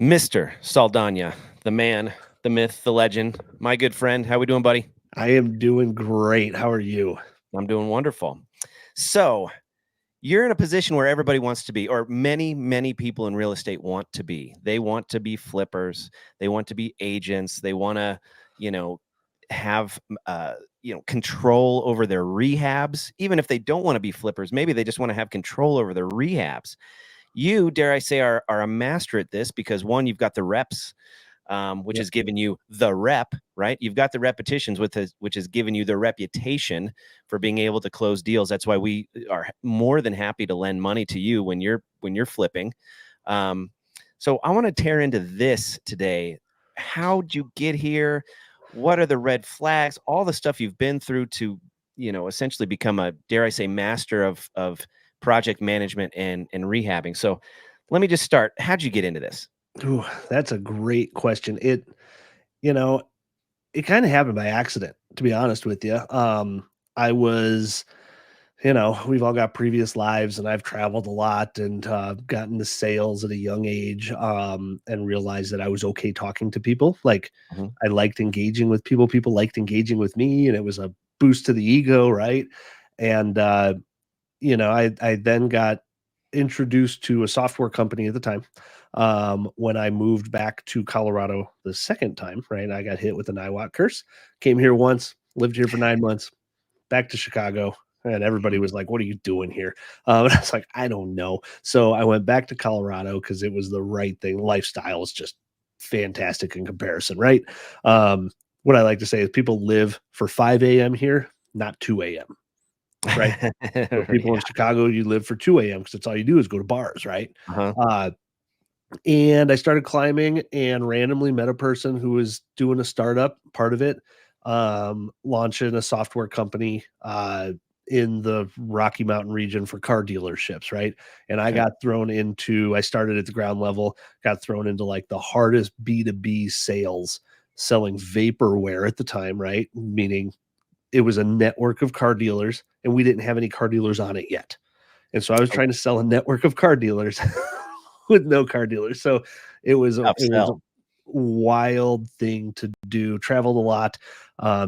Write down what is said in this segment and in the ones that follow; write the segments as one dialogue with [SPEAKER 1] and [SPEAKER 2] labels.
[SPEAKER 1] Mr. Saldana, the man, the myth, the legend, my good friend. How we doing, buddy?
[SPEAKER 2] I am doing great. How are you?
[SPEAKER 1] I'm doing wonderful. So, you're in a position where everybody wants to be, or many people in real estate want to be. They want to be flippers. They want to be agents. They want to, you know, have control over their rehabs. Even if they don't want to be flippers, maybe they just want to have control over their rehabs. You, dare I say, are a master at this because one, you've got the reps, which
[SPEAKER 2] Yep.
[SPEAKER 1] has given you the rep, right? You've got the repetitions which has given you the reputation for being able to close deals. That's why we are more than happy to lend money to you when you're flipping. So I want to tear into this today. How'd you get here? What are the red flags? All the stuff you've been through to, essentially become a, dare I say, master of project management and rehabbing. So let me just start. How'd you get into this?
[SPEAKER 2] Ooh, that's a great question. You know, it kind of happened by accident, to be honest with you. I was, we've all got previous lives and I've traveled a lot and gotten to sales at a young age and realized that I was okay talking to people. Like
[SPEAKER 1] Mhm.
[SPEAKER 2] I liked engaging with people. People liked engaging with me and it was a boost to the ego, right? And I then got introduced to a software company at the time. When I moved back to Colorado the second time, right? I got hit with an IWAT curse. Came here once, lived here for 9 months, back to Chicago. And everybody was like, "What are you doing here?" And I was like, "I don't know." So I went back to Colorado because it was the right thing. Lifestyle is just fantastic in comparison, right? Um, what I like to say is people live for 5 a.m. here, not 2 a.m. Right? So people in
[SPEAKER 1] Yeah.
[SPEAKER 2] Chicago, you live for 2 a.m. because that's all you do is go to bars, right?
[SPEAKER 1] Uh-huh.
[SPEAKER 2] Uh, and I started climbing and randomly met a person who was doing a startup, part of it, launching a software company in the Rocky Mountain region for car dealerships, right? And
[SPEAKER 1] Okay.
[SPEAKER 2] I started at the ground level, got thrown into like the hardest B2B sales selling vaporware at the time, right? Meaning it was a network of car dealers and we didn't have any car dealers on it yet. And so I was trying to sell a network of car dealers with no car dealers. So it was a
[SPEAKER 1] Upsell.
[SPEAKER 2] wild thing to do. Traveled a lot,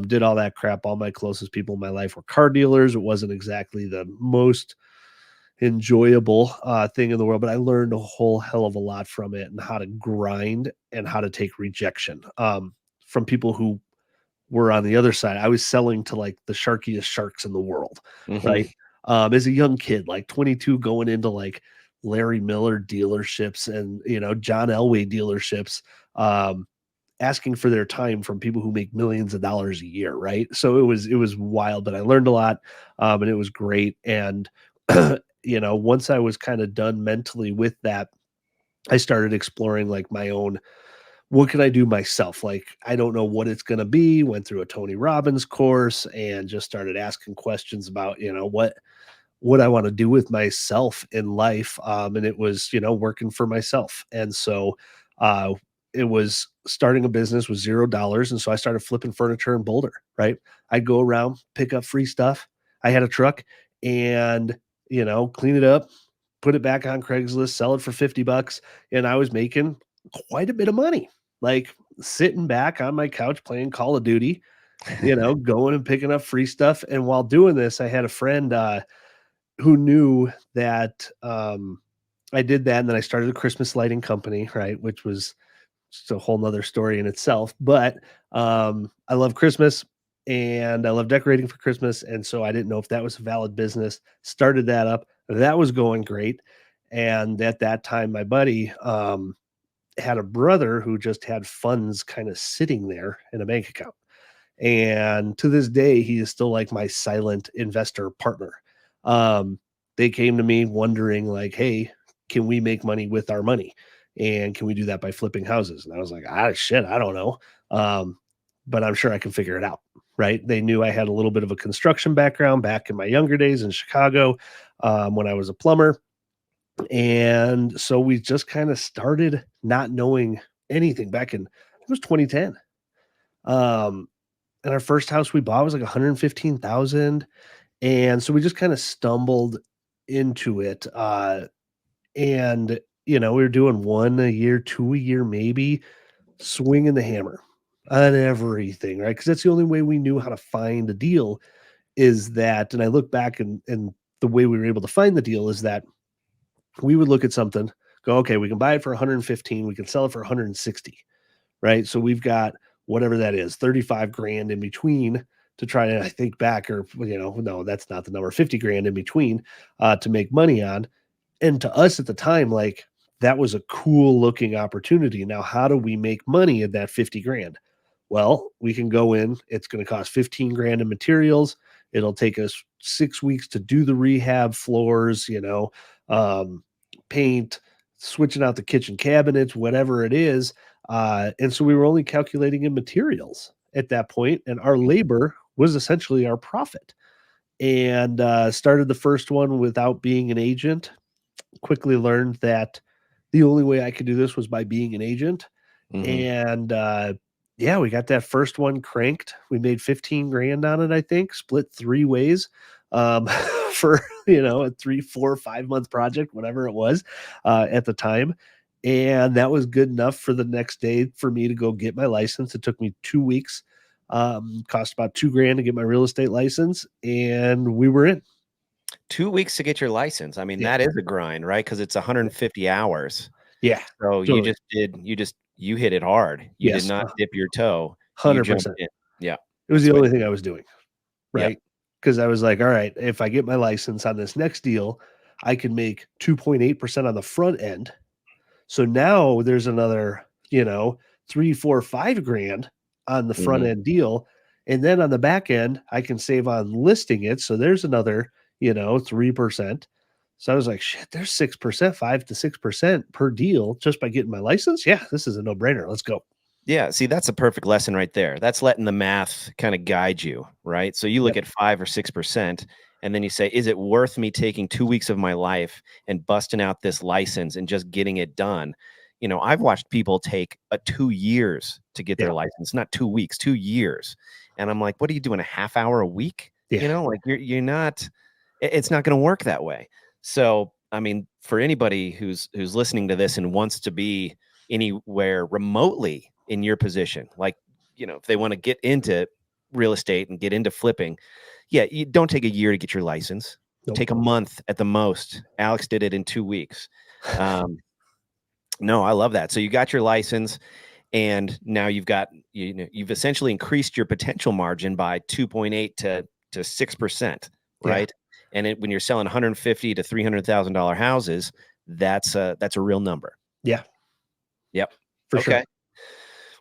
[SPEAKER 2] did all that crap. All my closest people in my life were car dealers. It wasn't exactly the most enjoyable thing in the world, but I learned a whole hell of a lot from it and how to grind and how to take rejection from people who were on the other side. I was selling to like the sharkiest sharks in the world,
[SPEAKER 1] Mhm.
[SPEAKER 2] right? As a young kid, like 22, going into like Larry Miller dealerships and John Elway dealerships, um, asking for their time from people who make millions of dollars a year, right? So it was wild, but I learned a lot, and it was great. And once I was kind of done mentally with that, I started exploring like my own what can I do myself? Like, I don't know what it's going to be. Went through a Tony Robbins course and just started asking questions about, what I want to do with myself in life. And it was, working for myself. And so, uh, it was starting a business with $0. And so I started flipping furniture in Boulder, right? I'd go around, pick up free stuff. I had a truck and, clean it up, put it back on Craigslist, sell it for 50 bucks. And I was making quite a bit of money, like sitting back on my couch playing Call of Duty, going and picking up free stuff. And while doing this, I had a friend who knew that I did that. And then I started a Christmas lighting company, right? Which was just a whole nother story in itself. But I love Christmas and I love decorating for Christmas. And so I didn't know if that was a valid business. Started that up. That was going great. And at that time, my buddy had a brother who just had funds kind of sitting there in a bank account. And to this day, he is still like my silent investor partner. Um, they came to me wondering, like, hey, can we make money with our money? And can we do that by flipping houses? And I was like, shit, I don't know. Um, but I'm sure I can figure it out. Right. They knew I had a little bit of a construction background back in my younger days in Chicago when I was a plumber. And so we just kind of started not knowing anything back in, it was 2010. Um, and our first house we bought was like 115,000. And so we just kind of stumbled into it. And we were doing 1 a year, 2 a year, maybe, swinging the hammer on everything, right? Because that's the only way we knew how to find a deal is that, and I look back and the way we were able to find the deal is that we would look at something, go, okay, we can buy it for 115, we can sell it for 160, right? So we've got whatever that is, 35 grand in between to try to, I think back, or, no, that's not the number, 50 grand in between to make money on. And to us at the time, like that was a cool looking opportunity. Now, how do we make money in that 50 grand? Well, we can go in, it's going to cost 15 grand in materials. It'll take us 6 weeks to do the rehab floors, um, paint, switching out the kitchen cabinets, whatever it is. And so we were only calculating in materials at that point, and our labor was essentially our profit. And started the first one without being an agent. Quickly learned that the only way I could do this was by being an agent.
[SPEAKER 1] Mhm.
[SPEAKER 2] And yeah, we got that first one cranked. We made 15 grand on it, I think, split 3 ways um, for, a 3, 4, 5 month project, whatever it was at the time. And that was good enough for the next day for me to go get my license. It took me 2 weeks, cost about 2 grand to get my real estate license, and we were in.
[SPEAKER 1] 2 weeks to get your license. I mean,
[SPEAKER 2] Yeah.
[SPEAKER 1] that is a grind, right? Because it's
[SPEAKER 2] Yeah.
[SPEAKER 1] 150 hours.
[SPEAKER 2] Yeah.
[SPEAKER 1] So
[SPEAKER 2] Totally.
[SPEAKER 1] you hit it hard. You did
[SPEAKER 2] Yes.
[SPEAKER 1] not dip your toe. You jumped
[SPEAKER 2] 100%.
[SPEAKER 1] in. Yeah,
[SPEAKER 2] It was
[SPEAKER 1] that's
[SPEAKER 2] the
[SPEAKER 1] the way
[SPEAKER 2] only
[SPEAKER 1] to
[SPEAKER 2] thing
[SPEAKER 1] do
[SPEAKER 2] I
[SPEAKER 1] it.
[SPEAKER 2] was doing.
[SPEAKER 1] Yep.
[SPEAKER 2] Right? Because I was like, all right, if I get my license on this next deal, I can make 2.8% on the front end. So now there's another, 3, 4, 5 grand on the front
[SPEAKER 1] Mhm.
[SPEAKER 2] end deal. And then on the back end, I can save on listing it. So there's another, 3%. So I was like, shit, there's 6%, 5 to 6% per deal just by getting my license. Yeah, this is a no brainer. Let's go.
[SPEAKER 1] Yeah, see, that's a perfect lesson right there. That's letting the math kinda guide you, right? So you look
[SPEAKER 2] Yep.
[SPEAKER 1] at 5 or 6%, and then you say, "Is it worth me taking 2 weeks of my life and busting out this license and just getting it done?" I've watched people take, 2 years to get
[SPEAKER 2] Yeah.
[SPEAKER 1] their license, not 2 weeks, 2 years, and I'm like, "What are you doing, a half hour a week?"
[SPEAKER 2] Yeah.
[SPEAKER 1] Like, you're not it's not gonna work that way. So, I mean, for anybody who's listening to this and wants to be anywhere remotely in your position, like, if they want to get into real estate and get into flipping, yeah, you don't take a year to get your license.
[SPEAKER 2] Nope.
[SPEAKER 1] Take a month at the most. Alex did it in 2 weeks. Um, no, I love that. So you got your license, and now you've essentially increased your potential margin by 2.8 to 6%,
[SPEAKER 2] Yeah.
[SPEAKER 1] right? And when you're selling 150 to $300,000 houses, that's a real number.
[SPEAKER 2] Yeah.
[SPEAKER 1] Yep.
[SPEAKER 2] For sure.
[SPEAKER 1] Okay.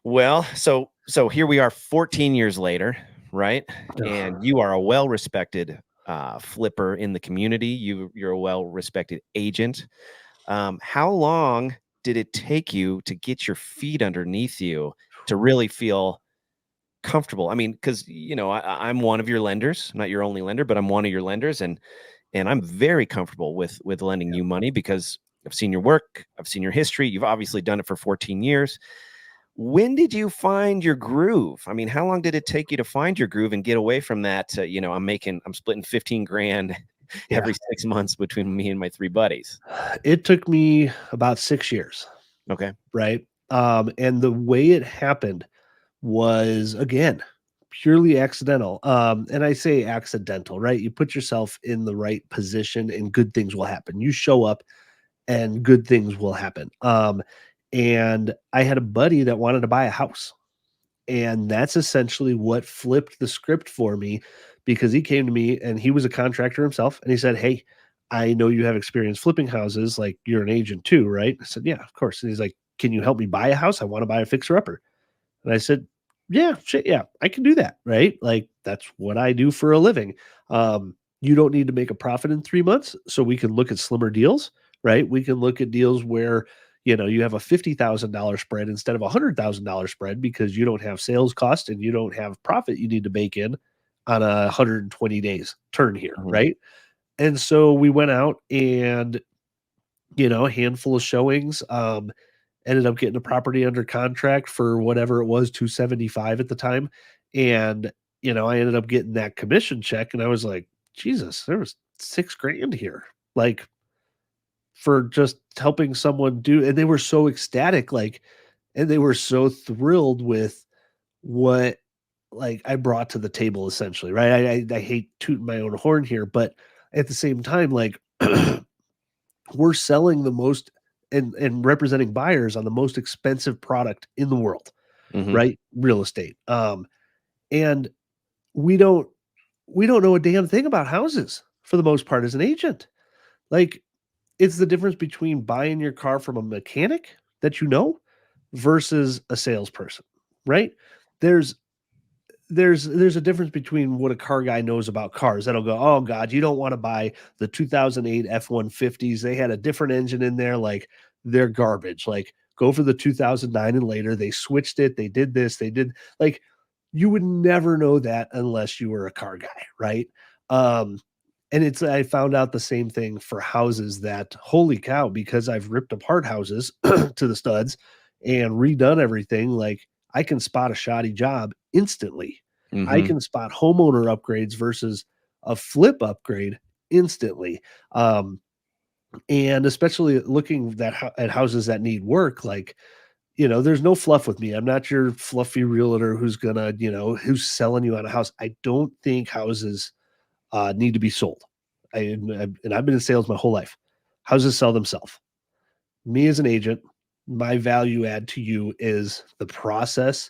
[SPEAKER 1] Well, so here we are 14 years later, right? And
[SPEAKER 2] Ugh.
[SPEAKER 1] you are a well-respected flipper in the community. You're a well-respected agent. How long did it take you to get your feet underneath you to really feel comfortable? I mean, because I'm one of your lenders, not your only lender, but I'm one of your lenders, and I'm very comfortable with lending
[SPEAKER 2] Yeah.
[SPEAKER 1] you money because I've seen your work, I've seen your history. You've obviously done it for 14 years. When did you find your groove? I mean, how long did it take you to find your groove and get away from that? I'm splitting 15 grand
[SPEAKER 2] Yeah.
[SPEAKER 1] every 6 months between me and my three buddies.
[SPEAKER 2] It took me about 6 years.
[SPEAKER 1] Okay.
[SPEAKER 2] Right? And the way it happened was, again, purely accidental. And I say accidental, right? You put yourself in the right position and good things will happen. You show up and good things will happen. And I had a buddy that wanted to buy a house. And that's essentially what flipped the script for me because he came to me and he was a contractor himself. And he said, hey, I know you have experience flipping houses. Like you're an agent too, right? I said, yeah, of course. And he's like, can you help me buy a house? I want to buy a fixer upper. And I said, yeah, shit, yeah, I can do that. Right. Like that's what I do for a living. You don't need to make a profit in 3 months. So we can look at slimmer deals, right? We can look at deals where, you have a $50,000 spread instead of a $100,000 spread because you don't have sales cost and you don't have profit you need to bake in on a 120 days turn here.
[SPEAKER 1] Mhm.
[SPEAKER 2] Right. And so we went out and, a handful of showings. Ended up getting a property under contract for whatever it was, 275 at the time. And, I ended up getting that commission check and I was like, Jesus, there was 6 grand here. Like, for just helping someone do, and they were so ecstatic, like, and they were so thrilled with what like I brought to the table essentially, right? I hate tooting my own horn here, but at the same time, like we're selling the most and representing buyers on the most expensive product in the world,
[SPEAKER 1] Mhm.
[SPEAKER 2] right? Real estate. And we don't we don't know a damn thing about houses for the most part as an agent. Like it's the difference between buying your car from a mechanic that you know versus a salesperson, right? There's there's a difference between what a car guy knows about cars. That'll go, oh God, you don't want to buy the 2008 F-150s. They had a different engine in there, like they're garbage. Like go for the 2009 and later. They switched it. They did this. They did like you would never know that unless you were a car guy, right? Um, and it's I found out the same thing for houses that holy cow, because I've ripped apart houses to the studs and redone everything, like I can spot a shoddy job instantly. I
[SPEAKER 1] Mhm.
[SPEAKER 2] can spot homeowner upgrades versus a flip upgrade instantly. And especially looking at houses that need work, like there's no fluff with me. I'm not your fluffy realtor who's gonna, who's selling you on a house. I don't think houses need to be sold. And I've been in sales my whole life. Houses sell themselves. Me as an agent, my value add to you is the process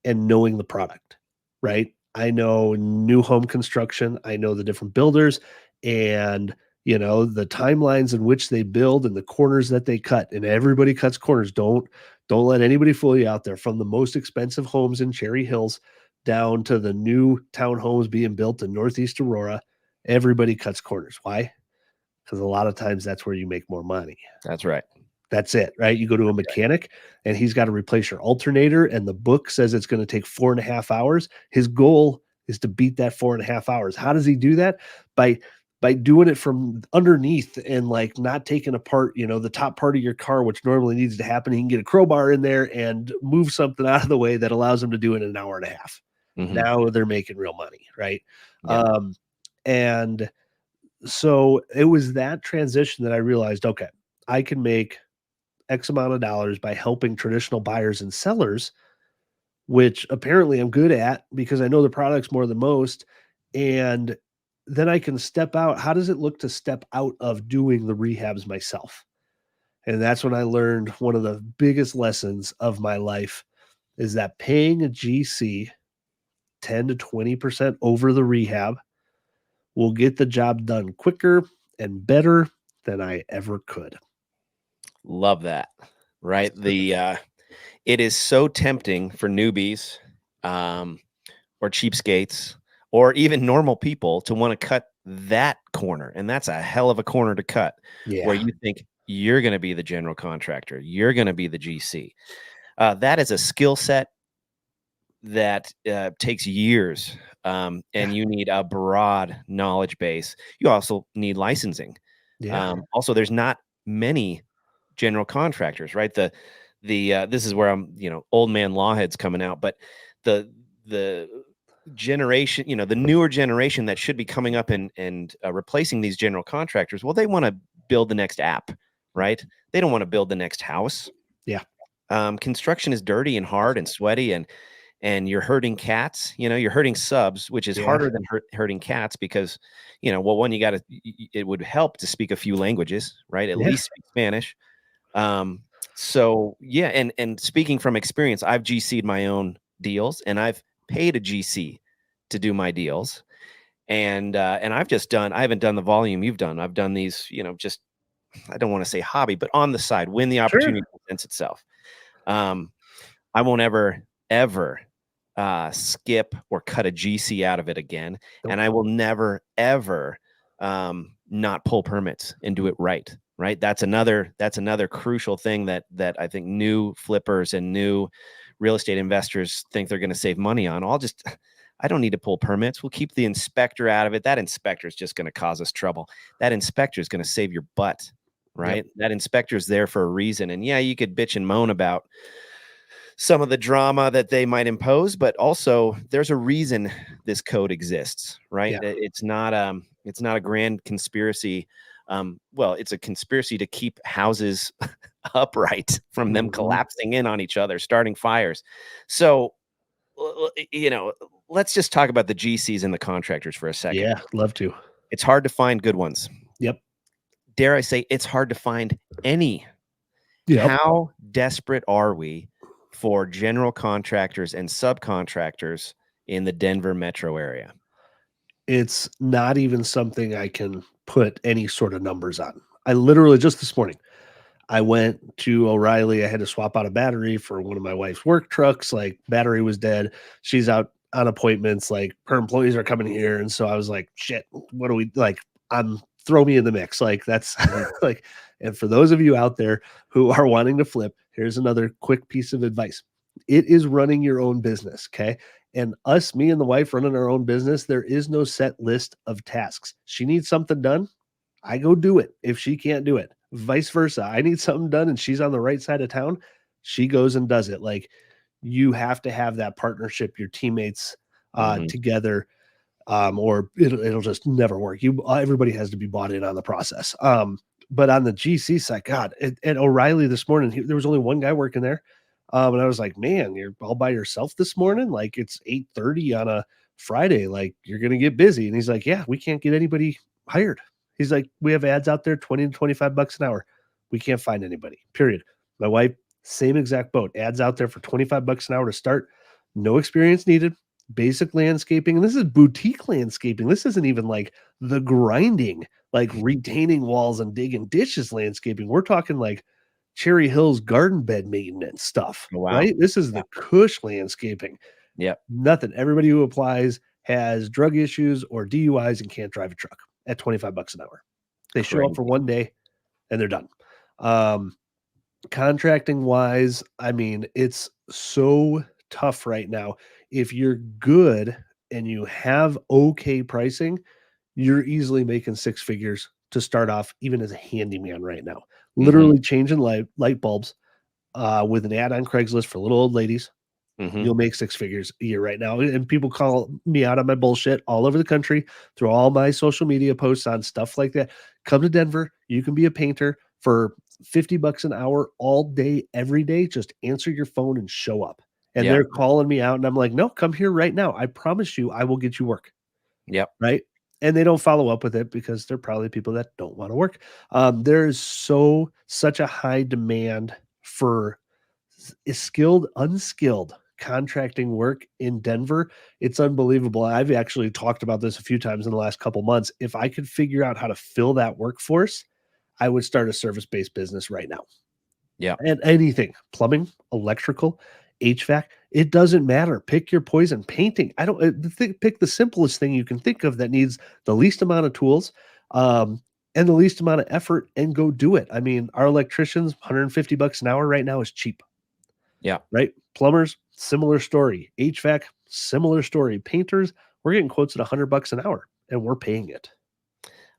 [SPEAKER 2] and knowing the product, right? I know new home construction, I know the different builders and the timelines in which they build and the corners that they cut, and everybody cuts corners. Don't let anybody fool you out there, from the most expensive homes in Cherry Hills down to the new townhomes being built in Northeast Aurora. Everybody cuts corners. Why? Because a lot of times that's where you make more money.
[SPEAKER 1] That's right.
[SPEAKER 2] That's it, right? You go to a mechanic and he's got to replace your alternator, and the book says it's going to take 4.5 hours. His goal is to beat that 4.5 hours. How does he do that? By doing it from underneath and like not taking apart, the top part of your car, which normally needs to happen. He can get a crowbar in there and move something out of the way that allows him to do it in an hour and a half.
[SPEAKER 1] Mhm.
[SPEAKER 2] Now they're making real money, right?
[SPEAKER 1] Yep.
[SPEAKER 2] And so it was that transition that I realized, okay, I can make X amount of dollars by helping traditional buyers and sellers, which apparently I'm good at because I know the products more than most. And then I can step out. How does it look to step out of doing the rehabs myself? And that's when I learned one of the biggest lessons of my life is that paying a GC 10 to 20% over the rehab will get the job done quicker and better than I ever could.
[SPEAKER 1] Love that. Right? It is so tempting for newbies, um, or cheapskates, or even normal people to wanna cut that corner, and that's a hell of a corner to cut, where
[SPEAKER 2] Yeah.
[SPEAKER 1] you think you're gonna be the general contractor, you're gonna be the GC. That is a skill set that, takes years,
[SPEAKER 2] Yeah.
[SPEAKER 1] and you need a broad knowledge base. You also need licensing.
[SPEAKER 2] Yeah.
[SPEAKER 1] Also, there's not many general contractors, right? This is where I'm, old man lawheads coming out, but the generation, the newer generation that should be coming up and replacing these general contractors, well, they want to build the next app, right? They don't want to build the next house.
[SPEAKER 2] Yeah.
[SPEAKER 1] Construction is dirty and hard and sweaty, and you're hurting cats. You're hurting subs, which is
[SPEAKER 2] Yeah.
[SPEAKER 1] harder than hurting cats because, well, one, you got to. It would help to speak a few languages, right? At
[SPEAKER 2] Yeah.
[SPEAKER 1] least speak Spanish. Um, so yeah, and speaking from experience, I've GC'd my own deals, and I've paid a GC to do my deals, and I haven't done the volume you've done. I've done these, just I don't want to say hobby, but on the side when the
[SPEAKER 2] Sure.
[SPEAKER 1] opportunity presents itself. Um, I won't ever skip or cut a GC out of it again,
[SPEAKER 2] Nope.
[SPEAKER 1] and I will never ever not pull permits and do it right. Right. That's another crucial thing that I think new flippers and new real estate investors think they're going to save money on. I don't need to pull permits. We'll keep the inspector out of it. That inspector is just going to cause us trouble. That inspector is going to save your butt.
[SPEAKER 2] Yep.
[SPEAKER 1] Right. That inspector is there for a reason. And yeah, you could bitch and moan about some of the drama that they might impose, but also there's a reason this code exists, right?
[SPEAKER 2] Yeah.
[SPEAKER 1] It's not a grand conspiracy Well, it's a conspiracy to keep houses upright from them collapsing in on each other, starting fires. So, let's just talk about the GCs and the contractors for a second.
[SPEAKER 2] Yeah, love to.
[SPEAKER 1] It's hard to find good ones.
[SPEAKER 2] Yep.
[SPEAKER 1] Dare I say, it's hard to find any.
[SPEAKER 2] Yep.
[SPEAKER 1] How desperate are we for general contractors and subcontractors in the Denver metro area?
[SPEAKER 2] It's not even something I can put any sort of numbers on. I literally just this morning, I went to O'Reilly. I had to swap out a battery for one of my wife's work trucks. Like, battery was dead. She's out on appointments. Like, her employees are coming here. And so I was like, shit, what do we like? Throw me in the mix. Like, that's like, and for those of you out there who are wanting to flip, here's another quick piece of advice. It is running your own business. Okay. And me and the wife running our own business, there is no set list of tasks. She needs something done, I go do it if she can't do it. Vice versa. I need something done and she's on the right side of town. She goes and does it. Like, you have to have that partnership, your teammates together, or it'll just never work. Everybody has to be bought in on the process. But on the GC side, God, at O'Reilly this morning, there was only one guy working there. And I was like, man, you're all by yourself this morning. Like, it's 8:30 on a Friday. Like, you're going to get busy. And he's like, yeah, we can't get anybody hired. He's like, we have ads out there, 20 to 25 bucks an hour. We can't find anybody, period. My wife, same exact boat, ads out there for 25 bucks an hour to start. No experience needed, basic landscaping. And this is boutique landscaping. This isn't even like the grinding, like retaining walls and digging dishes landscaping. We're talking like Cherry Hills garden bed maintenance stuff,
[SPEAKER 1] Wow.
[SPEAKER 2] right? This is the cush landscaping.
[SPEAKER 1] Yep.
[SPEAKER 2] Nothing. Everybody who applies has drug issues or DUIs and can't drive a truck at 25 bucks an hour. They show up for one day and they're done. Contracting wise, I mean, it's so tough right now. If you're good and you have okay pricing, you're easily making six figures to start off, even as a handyman right now. Literally changing light bulbs with an ad on Craigslist for little old ladies. You'll make six figures a year right now. And people call me out on my bullshit all over the country through all my social media posts on stuff like that. Come to Denver. You can be a painter for 50 bucks an hour all day, every day. Just answer your phone and show up. And they're calling me out. And I'm like, no, come here right now. I promise you, I will get you work.
[SPEAKER 1] Yep.
[SPEAKER 2] Right. And they don't follow up with it because they're probably people that don't want to work. There is such a high demand for skilled, unskilled contracting work in Denver. It's unbelievable. I've actually talked about this a few times in the last couple months. If I could figure out how to fill that workforce, I would start a service-based business right now.
[SPEAKER 1] Yeah.
[SPEAKER 2] And anything, plumbing, electrical, HVAC, it doesn't matter. Pick your poison. Painting. Pick the simplest thing you can think of that needs the least amount of tools, and the least amount of effort, and go do it. I mean, our electricians, 150 bucks an hour right now is cheap.
[SPEAKER 1] Yeah.
[SPEAKER 2] Right. Plumbers, similar story. HVAC, similar story. Painters, we're getting quotes at 100 bucks an hour and we're paying it.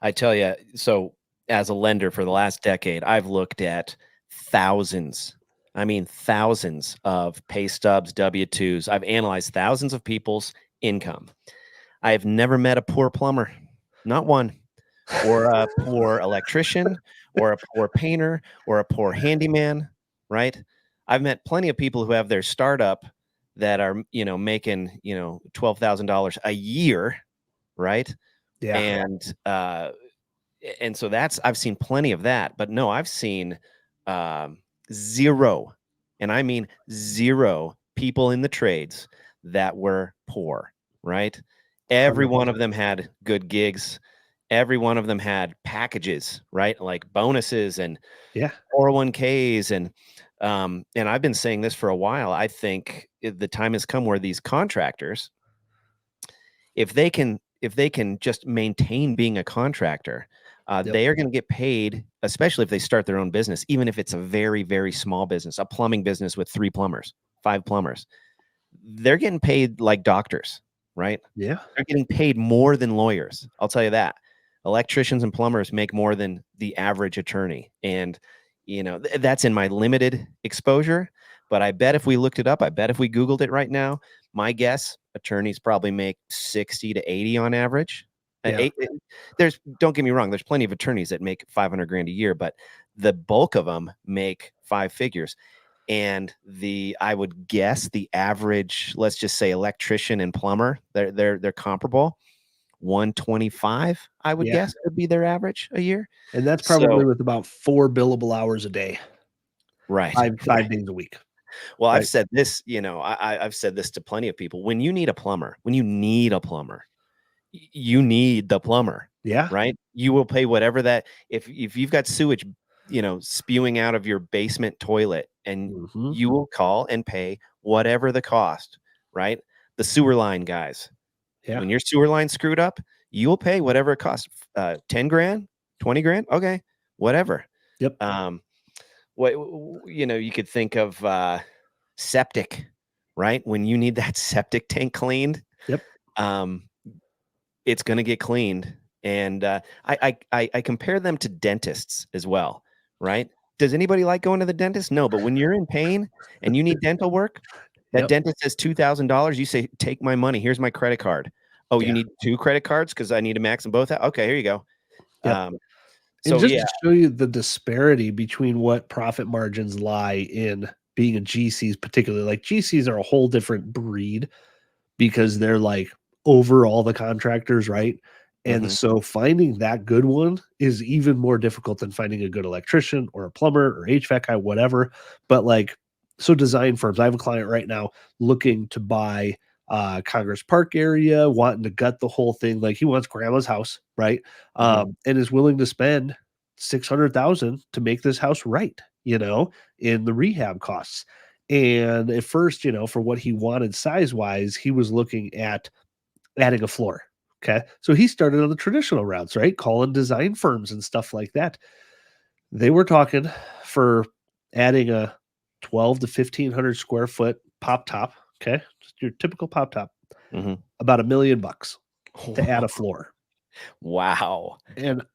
[SPEAKER 1] I tell you, so as a lender for the last decade, I've looked at thousands of pay stubs, W-2s. I've analyzed thousands of people's income. I have never met a poor plumber, not one, or a poor electrician, or a poor painter, or a poor handyman, right? I've met plenty of people who have their startup that are, making, $12,000 a year, right?
[SPEAKER 2] Yeah.
[SPEAKER 1] And so I've seen plenty of that, but no, I've seen zero, and I mean zero people in the trades that were poor, right? Every
[SPEAKER 2] 100%.
[SPEAKER 1] one of them had good gigs. Every one of them had packages, right? Like bonuses and 401ks. And I've been saying this for a while. I think the time has come where these contractors, if they can just maintain being a contractor, they are going to get paid, especially if they start their own business, even if it's a very, very small business, a plumbing business with 3 plumbers, 5 plumbers. They're getting paid like doctors, right?
[SPEAKER 2] Yeah.
[SPEAKER 1] They're getting paid more than lawyers. I'll tell you that. Electricians and plumbers make more than the average attorney. And, that's in my limited exposure. But I bet if we looked it up, I bet if we Googled it right now, my guess, attorneys probably make 60 to 80 on average.
[SPEAKER 2] Yeah.
[SPEAKER 1] There's, don't get me wrong, there's plenty of attorneys that make 500 grand a year, but the bulk of them make 5 figures. And I would guess the average, let's just say electrician and plumber, they're comparable. 125, I would
[SPEAKER 2] Yeah.
[SPEAKER 1] guess, would be their average a year.
[SPEAKER 2] And that's probably
[SPEAKER 1] So,
[SPEAKER 2] with about 4 billable hours a day,
[SPEAKER 1] right,
[SPEAKER 2] five days a week.
[SPEAKER 1] well, I've
[SPEAKER 2] Right.
[SPEAKER 1] said this, I've said this to plenty of people. When you need a plumber, you need the plumber,
[SPEAKER 2] Yeah.
[SPEAKER 1] right? You will pay whatever that, if you've got sewage, spewing out of your basement toilet, and
[SPEAKER 2] Mhm.
[SPEAKER 1] you will call and pay whatever the cost, right? The sewer line guys,
[SPEAKER 2] Yeah.
[SPEAKER 1] when your sewer line screwed up, you'll pay whatever it costs. 10 grand, 20 grand. Okay. Whatever.
[SPEAKER 2] Yep.
[SPEAKER 1] What, you could think of, septic, right? When you need that septic tank cleaned,
[SPEAKER 2] Yep.
[SPEAKER 1] um, it's going to get cleaned. And I compare them to dentists as well, right? Does anybody like going to the dentist? No, but when you're in pain and you need dental work, that
[SPEAKER 2] Yep.
[SPEAKER 1] dentist says $2,000. You say, take my money. Here's my credit card. Oh, you
[SPEAKER 2] Yeah.
[SPEAKER 1] need 2 credit cards because I need to max them both out. Okay, here you go.
[SPEAKER 2] Yep.
[SPEAKER 1] Um,
[SPEAKER 2] And
[SPEAKER 1] so
[SPEAKER 2] just
[SPEAKER 1] yeah.
[SPEAKER 2] to show you the disparity between what profit margins lie in being a GCs, particularly, like GCs are a whole different breed because they're like over all the contractors, right? And
[SPEAKER 1] Mhm.
[SPEAKER 2] so finding that good one is even more difficult than finding a good electrician or a plumber or HVAC guy, whatever. But like, so design firms, I have a client right now looking to buy Congress Park area, wanting to gut the whole thing. Like he wants grandma's house, right?
[SPEAKER 1] Mhm.
[SPEAKER 2] And is willing to spend 600,000 to make this house right, in the rehab costs. And at first, for what he wanted size wise, he was looking at adding a floor. Okay. So he started on the traditional routes, right? Calling design firms and stuff like that. They were talking for adding a 12 to 1500 square foot pop top. Okay. Just your typical pop top,
[SPEAKER 1] Mhm.
[SPEAKER 2] about $1 million to add a floor.
[SPEAKER 1] Wow.
[SPEAKER 2] And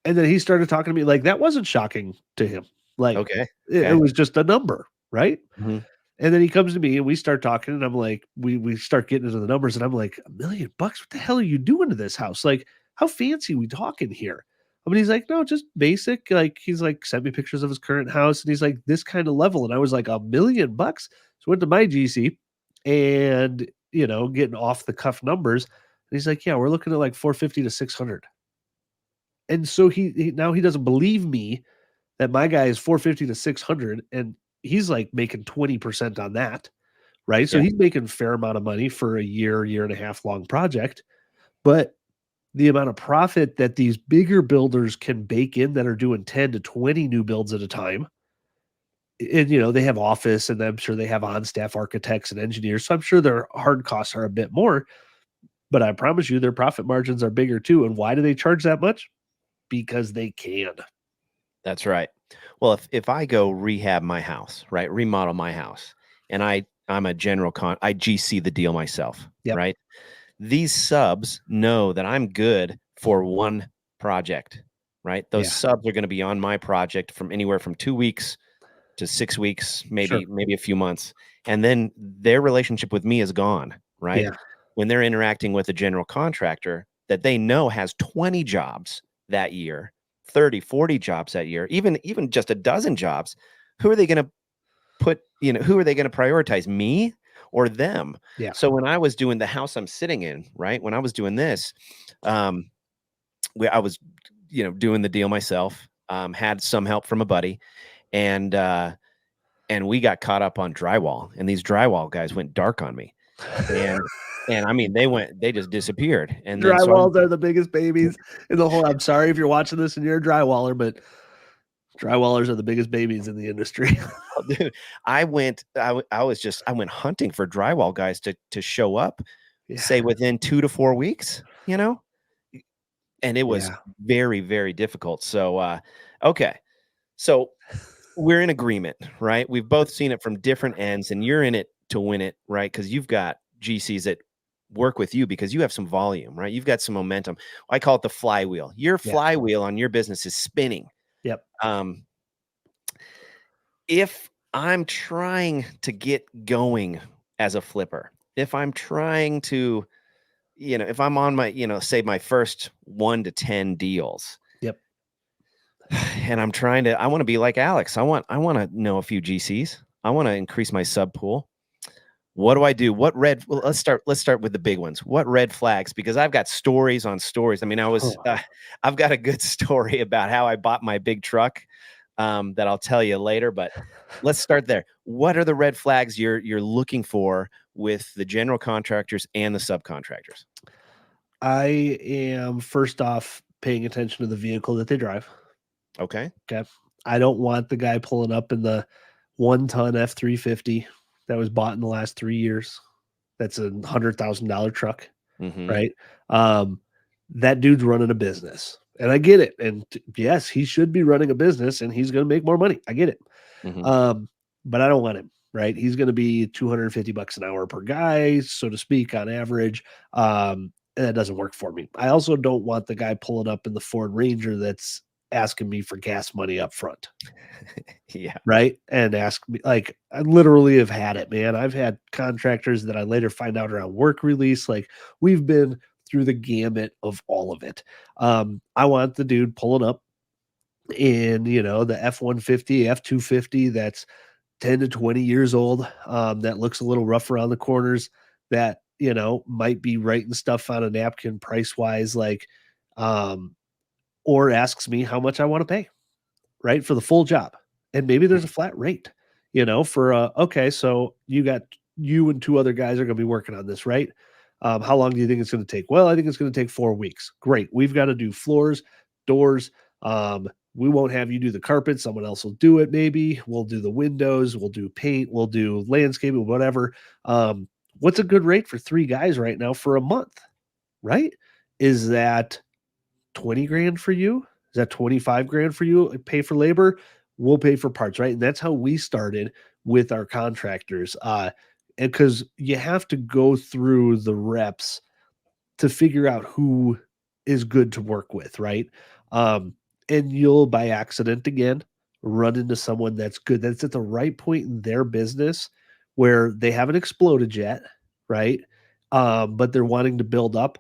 [SPEAKER 2] then he started talking to me like that wasn't shocking to him. Like
[SPEAKER 1] Okay.
[SPEAKER 2] it
[SPEAKER 1] Okay.
[SPEAKER 2] was just a number, right?
[SPEAKER 1] Mhm.
[SPEAKER 2] And then he comes to me and we start talking, and I'm like, we start getting into the numbers, and I'm like, $1 million? What the hell are you doing to this house? Like, how fancy we talking here? I mean, he's like, no, just basic. Like, he's like, sent me pictures of his current house, and he's like, this kind of level. And I was like, $1 million. So went to my GC and getting off the cuff numbers. And he's like, yeah, we're looking at like 450 to 600. And so he now he doesn't believe me that my guy is 450 to 600, and he's like making 20% on that. Right? So
[SPEAKER 1] Yeah.
[SPEAKER 2] he's making a fair amount of money for a year and a half long project, but the amount of profit that these bigger builders can bake in that are doing 10 to 20 new builds at a time. And they have office, and I'm sure they have on-staff architects and engineers. So I'm sure their hard costs are a bit more, but I promise you their profit margins are bigger too. And why do they charge that much? Because they can.
[SPEAKER 1] That's right. Well, if I go rehab my house, right, remodel my house, and I'm a I GC the deal myself,
[SPEAKER 2] Yep.
[SPEAKER 1] right? These subs know that I'm good for one project, right? Those
[SPEAKER 2] Yeah.
[SPEAKER 1] subs are going to be on my project from anywhere from 2 weeks to 6 weeks,
[SPEAKER 2] Sure.
[SPEAKER 1] maybe a few months. And then their relationship with me is gone, right?
[SPEAKER 2] Yeah.
[SPEAKER 1] When they're interacting with a general contractor that they know has 20 jobs that year, 30, 40 jobs that year, even just a dozen jobs, who are they going to who are they going to prioritize, me or them?
[SPEAKER 2] Yeah.
[SPEAKER 1] So when I was doing the house I'm sitting in, right? When I was doing this, um, I was, doing the deal myself, had some help from a buddy, and we got caught up on drywall, and these drywall guys went dark on me. And I mean, they just disappeared. And then so
[SPEAKER 2] Drywalls are the biggest babies in the whole. I'm sorry if you're watching this and you're a drywaller, but drywallers are the biggest babies in the industry.
[SPEAKER 1] dude, I went I went hunting for drywall guys to show up,
[SPEAKER 2] Yeah.
[SPEAKER 1] say within 2 to 4 weeks, and it was
[SPEAKER 2] Yeah.
[SPEAKER 1] very, very difficult. So, okay. So we're in agreement, right? We've both seen it from different ends, and you're in it to win it, right? Because you've got GCs that work with you because you have some volume, right? You've got some momentum. I call it the flywheel. Your
[SPEAKER 2] Yeah.
[SPEAKER 1] flywheel on your business is spinning.
[SPEAKER 2] Yep.
[SPEAKER 1] If I'm trying to get going as a flipper, if I'm trying to if I'm on my, say my first 1 to 10 deals,
[SPEAKER 2] Yep.
[SPEAKER 1] and I want to be like Alex. I want to know a few GCs. I want to increase my sub pool. What do I do? Well, let's start with the big ones. What red flags? Because I've got stories on stories. I mean, I've got a good story about how I bought my big truck, that I'll tell you later, but let's start there. What are the red flags you're looking for with the general contractors and the subcontractors?
[SPEAKER 2] I am first off paying attention to the vehicle that they drive.
[SPEAKER 1] Okay.
[SPEAKER 2] Okay. I don't want the guy pulling up in the 1-ton F-350 that was bought in the last 3 years. That's $100,000 truck,
[SPEAKER 1] Mm-hmm.
[SPEAKER 2] right? Um, that dude's running a business, and I get it. And yes, he should be running a business, and he's going to make more money. I get it.
[SPEAKER 1] Mm-hmm.
[SPEAKER 2] But I don't want him. Right? He's going to be $250 an hour per guy, so to speak, on average. And that doesn't work for me. I also don't want the guy pulling up in the Ford Ranger that's asking me for gas money up front.
[SPEAKER 1] Yeah.
[SPEAKER 2] Right. And ask me, like, I literally have had it, man. I've had contractors that I later find out are on work release. Like, we've been through the gamut of all of it. I want the dude pulling up in, the F-150, F-250 that's 10 to 20 years old, that looks a little rough around the corners, that, might be writing stuff on a napkin price wise, like, um, or asks me how much I want to pay, right, for the full job. And maybe there's a flat rate, for okay, so you and two other guys are going to be working on this, right? How long do you think it's going to take? Well, I think it's going to take 4 weeks. Great. We've got to do floors, doors. We won't have you do the carpet. Someone else will do it. Maybe we'll do the windows. We'll do paint. We'll do landscaping, whatever. What's a good rate for 3 guys right now for a month? Right? Is that 20 grand for you? Is that 25 grand for you? Pay for labor, we'll pay for parts, right? And that's how we started with our contractors. And because you have to go through the reps to figure out who is good to work with, right? And you'll by accident again run into someone that's good, that's at the right point in their business where they haven't exploded yet, right? But they're wanting to build up,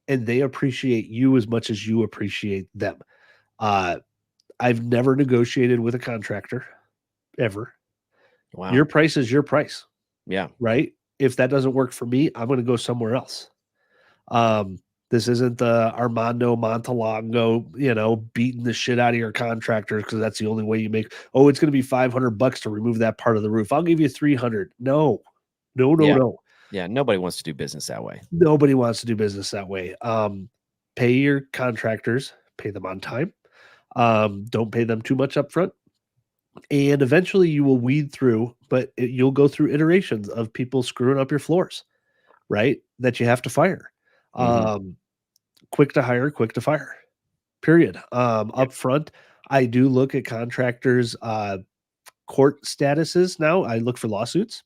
[SPEAKER 2] and they appreciate you as much as you appreciate them. Uh, I've never negotiated with a contractor ever.
[SPEAKER 1] Wow.
[SPEAKER 2] Your price is your price,
[SPEAKER 1] Yeah.
[SPEAKER 2] right? If that doesn't work for me, I'm going to go somewhere else. Um, this isn't the Armando Montalongo, beating the shit out of your contractors because that's the only way you make. Oh, it's going to be $500 to remove that part of the roof. I'll give you 300. No, no, no,
[SPEAKER 1] Yeah.
[SPEAKER 2] no.
[SPEAKER 1] Yeah. Nobody wants to do business that way.
[SPEAKER 2] Nobody wants to do business that way. Pay your contractors, pay them on time. Don't pay them too much upfront. And eventually you will weed through, but you'll go through iterations of people screwing up your floors, right? That you have to fire.
[SPEAKER 1] Mm-hmm.
[SPEAKER 2] Quick to hire, quick to fire. Period.
[SPEAKER 1] Yep.
[SPEAKER 2] Up front, I do look at contractors' court statuses now. I look for lawsuits.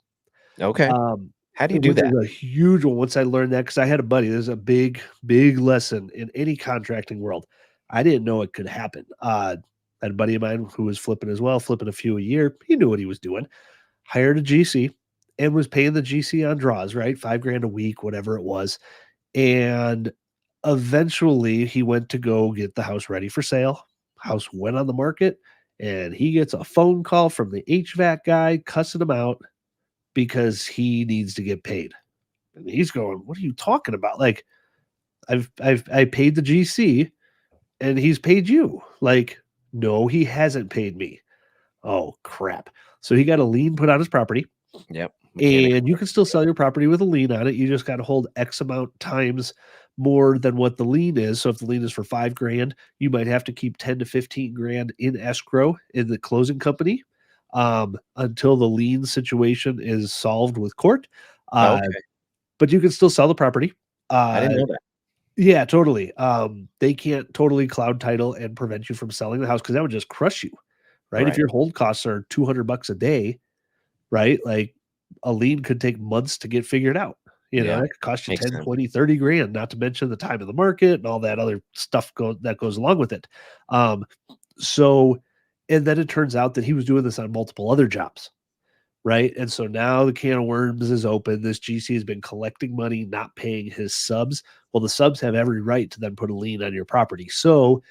[SPEAKER 1] Okay.
[SPEAKER 2] Um,
[SPEAKER 1] How do you do
[SPEAKER 2] which is
[SPEAKER 1] that?
[SPEAKER 2] a huge one. Once I learned that, because I had a buddy, there's a big, big lesson in any contracting world. I didn't know it could happen. I had a buddy of mine who was flipping as well, flipping a few a year. He knew what he was doing. Hired a GC and was paying the GC on draws, right? 5 grand a week, whatever it was. And eventually he went to go get the house ready for sale. House went on the market, and he gets a phone call from the HVAC guy cussing him out because he needs to get paid. And he's going, "What are you talking about? Like, I paid the GC and he's paid you." Like, "No, he hasn't paid me." Oh, crap. So he got a lien put on his property,
[SPEAKER 1] Yep. Mechanic.
[SPEAKER 2] and you can still sell your property with a lien on it. You just got to hold X amount times more than what the lien is. So if the lien is for 5 grand, you might have to keep 10 to 15 grand in escrow in the closing company, until the lien situation is solved with court. Uh,
[SPEAKER 1] Okay.
[SPEAKER 2] but you can still sell the property.
[SPEAKER 1] I
[SPEAKER 2] Uh,
[SPEAKER 1] didn't know that.
[SPEAKER 2] yeah, totally. They can't totally cloud title and prevent you from selling the house because that would just crush you, right? If
[SPEAKER 1] Right.
[SPEAKER 2] your hold costs are $200 a day, right? Like, a lien could take months to get figured out.
[SPEAKER 1] Yeah.
[SPEAKER 2] That could cost you
[SPEAKER 1] Makes
[SPEAKER 2] 10,
[SPEAKER 1] sense.
[SPEAKER 2] 20, 30 grand, not to mention the time of the market and all that other stuff that goes along with it. Um, so, and then it turns out that he was doing this on multiple other jobs, right? And so now the can of worms is open. This GC has been collecting money, not paying his subs. Well, the subs have every right to then put a lien on your property. So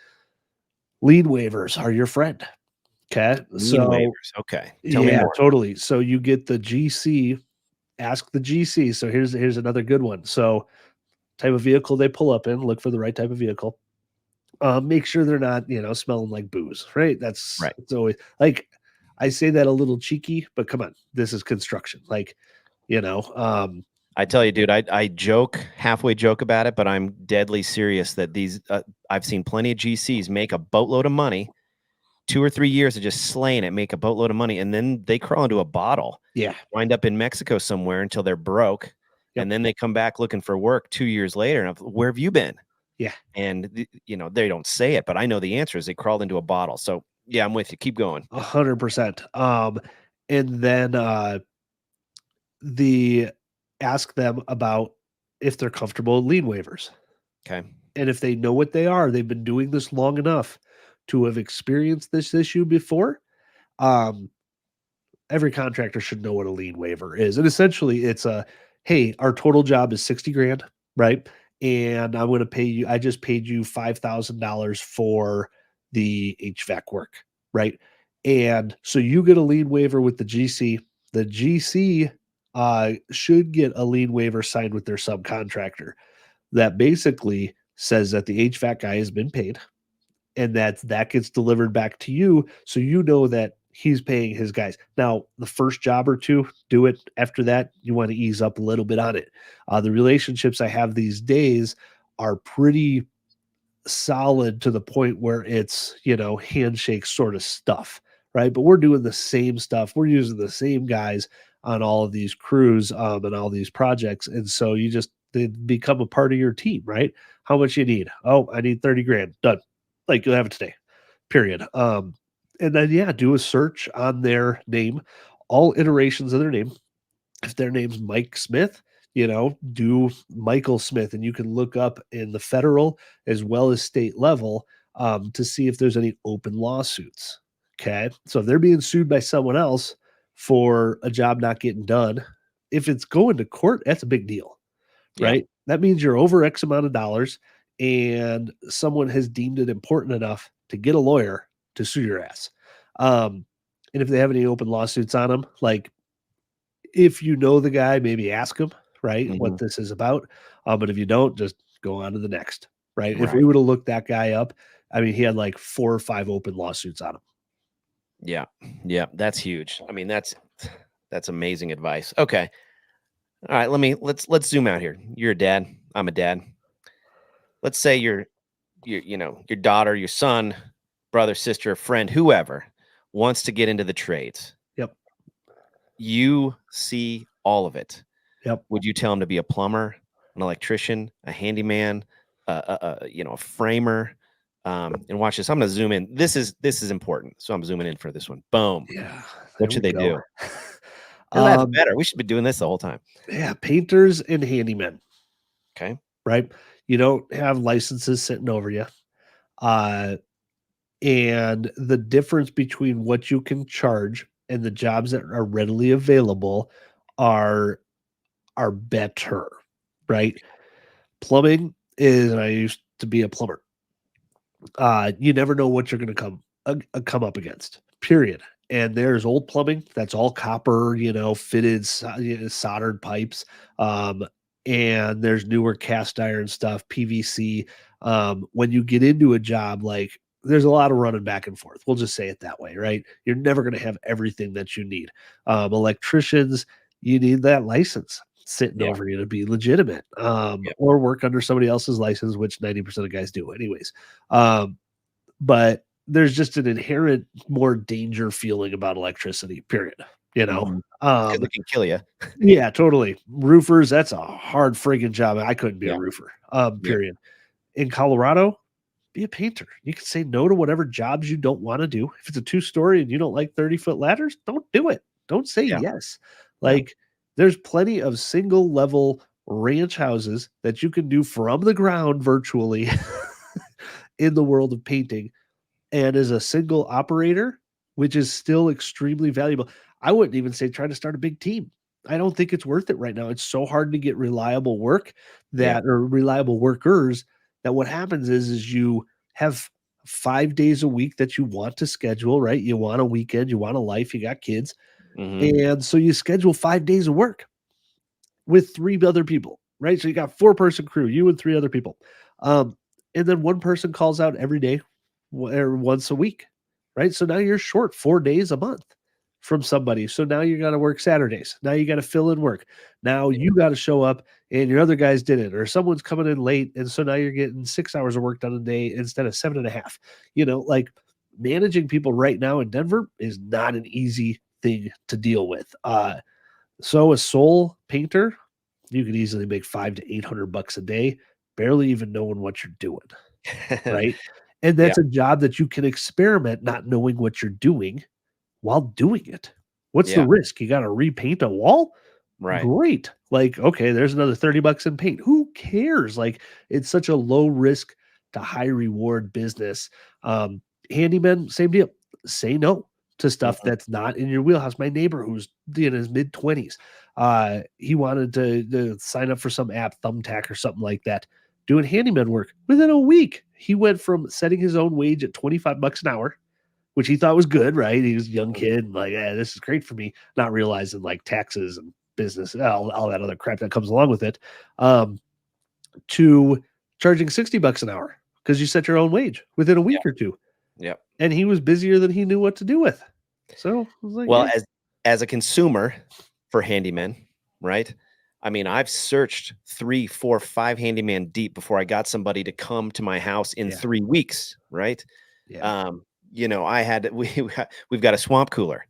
[SPEAKER 2] lien waivers are your friend. Okay.
[SPEAKER 1] Lien
[SPEAKER 2] So
[SPEAKER 1] waivers. Okay. Tell me
[SPEAKER 2] yeah,
[SPEAKER 1] more.
[SPEAKER 2] totally. So you get the GC, ask the GC. So here's another good one. So type of vehicle they pull up in, look for the right type of vehicle. Make sure they're not, smelling like booze, right?
[SPEAKER 1] Right.
[SPEAKER 2] It's always like I say that a little cheeky, but come on, this is construction. Like, you know, um,
[SPEAKER 1] I tell you, dude, I joke, halfway joke about it, but I'm deadly serious that these, I've seen plenty of GCs make a boatload of money, 2 or 3 years of just slaying it, make a boatload of money, and then they crawl into a bottle,
[SPEAKER 2] yeah,
[SPEAKER 1] wind up in Mexico somewhere until they're broke,
[SPEAKER 2] yep,
[SPEAKER 1] and then they come back looking for work 2 years later, and where have you been?
[SPEAKER 2] yeah,
[SPEAKER 1] And they don't say it, but I know the answer is they crawled into a bottle. So yeah, I'm with you. Keep going.
[SPEAKER 2] 100%. And then the ask them about if they're comfortable with lien waivers.
[SPEAKER 1] Okay.
[SPEAKER 2] And if they know what they are, they've been doing this long enough to have experienced this issue before. Um, every contractor should know what a lien waiver is. And essentially it's hey, our total job is 60 grand, right? And I'm going to pay you, I just paid you $5,000 for the HVAC work, right? And so you get a lien waiver with the GC. The GC should get a lien waiver signed with their subcontractor that basically says that the HVAC guy has been paid and that gets delivered back to you so you know that he's paying his guys. Now, the first job or two, do it. After that, you want to ease up a little bit on it. The relationships I have these days are pretty solid to the point where it's, handshake sort of stuff, right? But we're doing the same stuff. We're using the same guys on all of these crews and all these projects. And so they become a part of your team, right? How much you need? Oh, I need 30 grand. Done. Like you'll have it today. Period. And then yeah, do a search on their name, all iterations of their name. If their name's Mike Smith, do Michael Smith, and you can look up in the federal as well as state level to see if there's any open lawsuits. Okay. So if they're being sued by someone else for a job not getting done, if it's going to court, that's a big deal,
[SPEAKER 1] Yeah.
[SPEAKER 2] right? That means you're over X amount of dollars and someone has deemed it important enough to get a lawyer to sue your ass. Um, and if they have any open lawsuits on them, like if you know the guy, maybe ask him, right, what
[SPEAKER 1] Mhm.
[SPEAKER 2] this is about. But if you don't, just go on to the next, right? If
[SPEAKER 1] Right.
[SPEAKER 2] we would have looked that guy up, I mean, he had like 4 or 5 open lawsuits on him.
[SPEAKER 1] Yeah. Yeah. That's huge. I mean, that's amazing advice. Okay. All right. Let's zoom out here. You're a dad. I'm a dad. Let's say your daughter, your son, brother, sister, friend, whoever wants to get into the trades.
[SPEAKER 2] Yep.
[SPEAKER 1] You see all of it.
[SPEAKER 2] Yep.
[SPEAKER 1] Would you tell him to be a plumber, an electrician, a handyman, a framer? And watch this. I'm going to zoom in. This is important. So I'm zooming in for this one. Boom.
[SPEAKER 2] Yeah. There
[SPEAKER 1] What
[SPEAKER 2] we
[SPEAKER 1] should they
[SPEAKER 2] go.
[SPEAKER 1] do? That's better. We should be doing this the whole time.
[SPEAKER 2] Yeah, painters and handymen,
[SPEAKER 1] Okay.
[SPEAKER 2] right? You don't have licenses sitting over you. Uh, and the difference between what you can charge and the jobs that are readily available are better, right? Plumbing is, and I used to be a plumber. You never know what you're going to come up against. Period. And there's old plumbing that's all copper, fitted, soldered pipes. And there's newer cast iron stuff, PVC. When you get into a job, like there's a lot of running back and forth. We'll just say it that way, right? You're never going to have everything that you need. Electricians, you need that license sitting
[SPEAKER 1] Yeah.
[SPEAKER 2] over you to be legitimate,
[SPEAKER 1] Yeah.
[SPEAKER 2] or work under somebody else's license, which 90% of guys do anyways. Um, but there's just an inherent more danger feeling about electricity, period. You know?
[SPEAKER 1] Mhm. 'Cause
[SPEAKER 2] Um,
[SPEAKER 1] it can kill you.
[SPEAKER 2] yeah, totally. Roofers, that's a hard friggin' job. I couldn't be a
[SPEAKER 1] Yeah.
[SPEAKER 2] roofer.
[SPEAKER 1] Yeah.
[SPEAKER 2] Period. In Colorado, be a painter. You can say no to whatever jobs you don't want to do. If it's a 2-story and you don't like 30-foot ladders, don't do it. Don't say
[SPEAKER 1] Yeah.
[SPEAKER 2] yes.
[SPEAKER 1] Yeah.
[SPEAKER 2] Like there's plenty of single level ranch houses that you can do from the ground virtually in the world of painting and as a single operator, which is still extremely valuable. I wouldn't even say try to start a big team. I don't think it's worth it right now. It's so hard to get reliable work
[SPEAKER 1] Yeah.
[SPEAKER 2] or reliable workers that what happens is you have 5 days a week that you want to schedule, right? You want a weekend, you want a life, you got kids.
[SPEAKER 1] Hmm.
[SPEAKER 2] And so you schedule 5 days of work with three other people, right? So you got 4-person crew, you and three other people. Um, and then one person calls out every day or once a week, right? So now you're short 4 days a month from somebody. So now you got to work Saturdays. Now you got to fill in work. Now you got to show up and your other guys didn't, or someone's coming in late. And so now you're getting 6 hours of work done a day instead of 7.5. Like managing people right now in Denver is not an easy thing to deal with. So a sole painter, you could easily make 500 to 800 bucks a day, barely even knowing what you're doing, right? And
[SPEAKER 1] Yeah.
[SPEAKER 2] that's a job that you can experiment not knowing what you're doing while doing it. What's the
[SPEAKER 1] Yeah.
[SPEAKER 2] risk? You got to repaint a wall?
[SPEAKER 1] Right.
[SPEAKER 2] Great. Like, okay, there's another 30 bucks in paint. Who cares? Like, it's such a low risk to high reward business. Handyman, same deal. Say no to stuff
[SPEAKER 1] Mhm.
[SPEAKER 2] that's not in your wheelhouse. My neighbor who's in his mid 20s, he wanted to sign up for some app, Thumbtack or something like that, doing handyman work. Within a week, he went from setting his own wage at 25 bucks an hour, which he thought was good, right? He was a young
[SPEAKER 1] Mhm.
[SPEAKER 2] kid, and like, this is great for me, not realizing like taxes and business, all that other crap that comes along with it, um, to charging 60 bucks an hour because you set your own wage within a
[SPEAKER 1] Yeah.
[SPEAKER 2] week or two.
[SPEAKER 1] Yep.
[SPEAKER 2] And he was busier than he knew what to do with. So I was like,
[SPEAKER 1] Well,
[SPEAKER 2] hey,
[SPEAKER 1] as a consumer for handymen, right? I mean, I've searched 3, 4, 5 handyman deep before I got somebody to come to my house in
[SPEAKER 2] yeah,
[SPEAKER 1] 3 weeks, right?
[SPEAKER 2] yeah,
[SPEAKER 1] I had we've got a swamp cooler.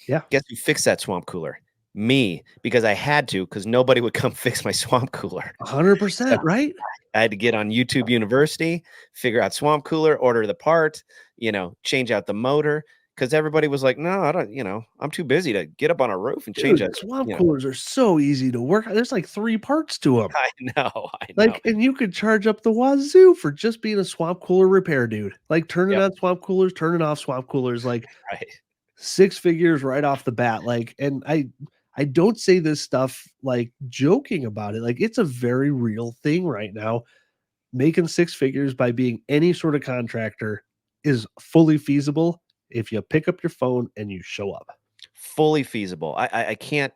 [SPEAKER 2] yeah,
[SPEAKER 1] Guess who fixed that swamp cooler? Me, because I had to, because nobody would come fix my swamp cooler. So
[SPEAKER 2] 100%, right?
[SPEAKER 1] I had to get on YouTube University, figure out swamp cooler, order the part, change out the motor, because everybody was like, "No, I don't, I'm too busy to get up on a roof and change
[SPEAKER 2] Dude,
[SPEAKER 1] a,
[SPEAKER 2] swamp
[SPEAKER 1] you know."
[SPEAKER 2] coolers are so easy to work. There's like 3 parts to them.
[SPEAKER 1] I know, I know.
[SPEAKER 2] Like, and you could charge up the wazoo for just being a swamp cooler repair dude. Like turning
[SPEAKER 1] Yep,
[SPEAKER 2] on swamp coolers, turning off swamp coolers, like
[SPEAKER 1] right.
[SPEAKER 2] 6 figures right off the bat. Like, and I don't say this stuff like joking about it. Like, it's a very real thing right now. Making 6 figures by being any sort of contractor is fully feasible if you pick up your phone and you show up.
[SPEAKER 1] Fully feasible. I can't,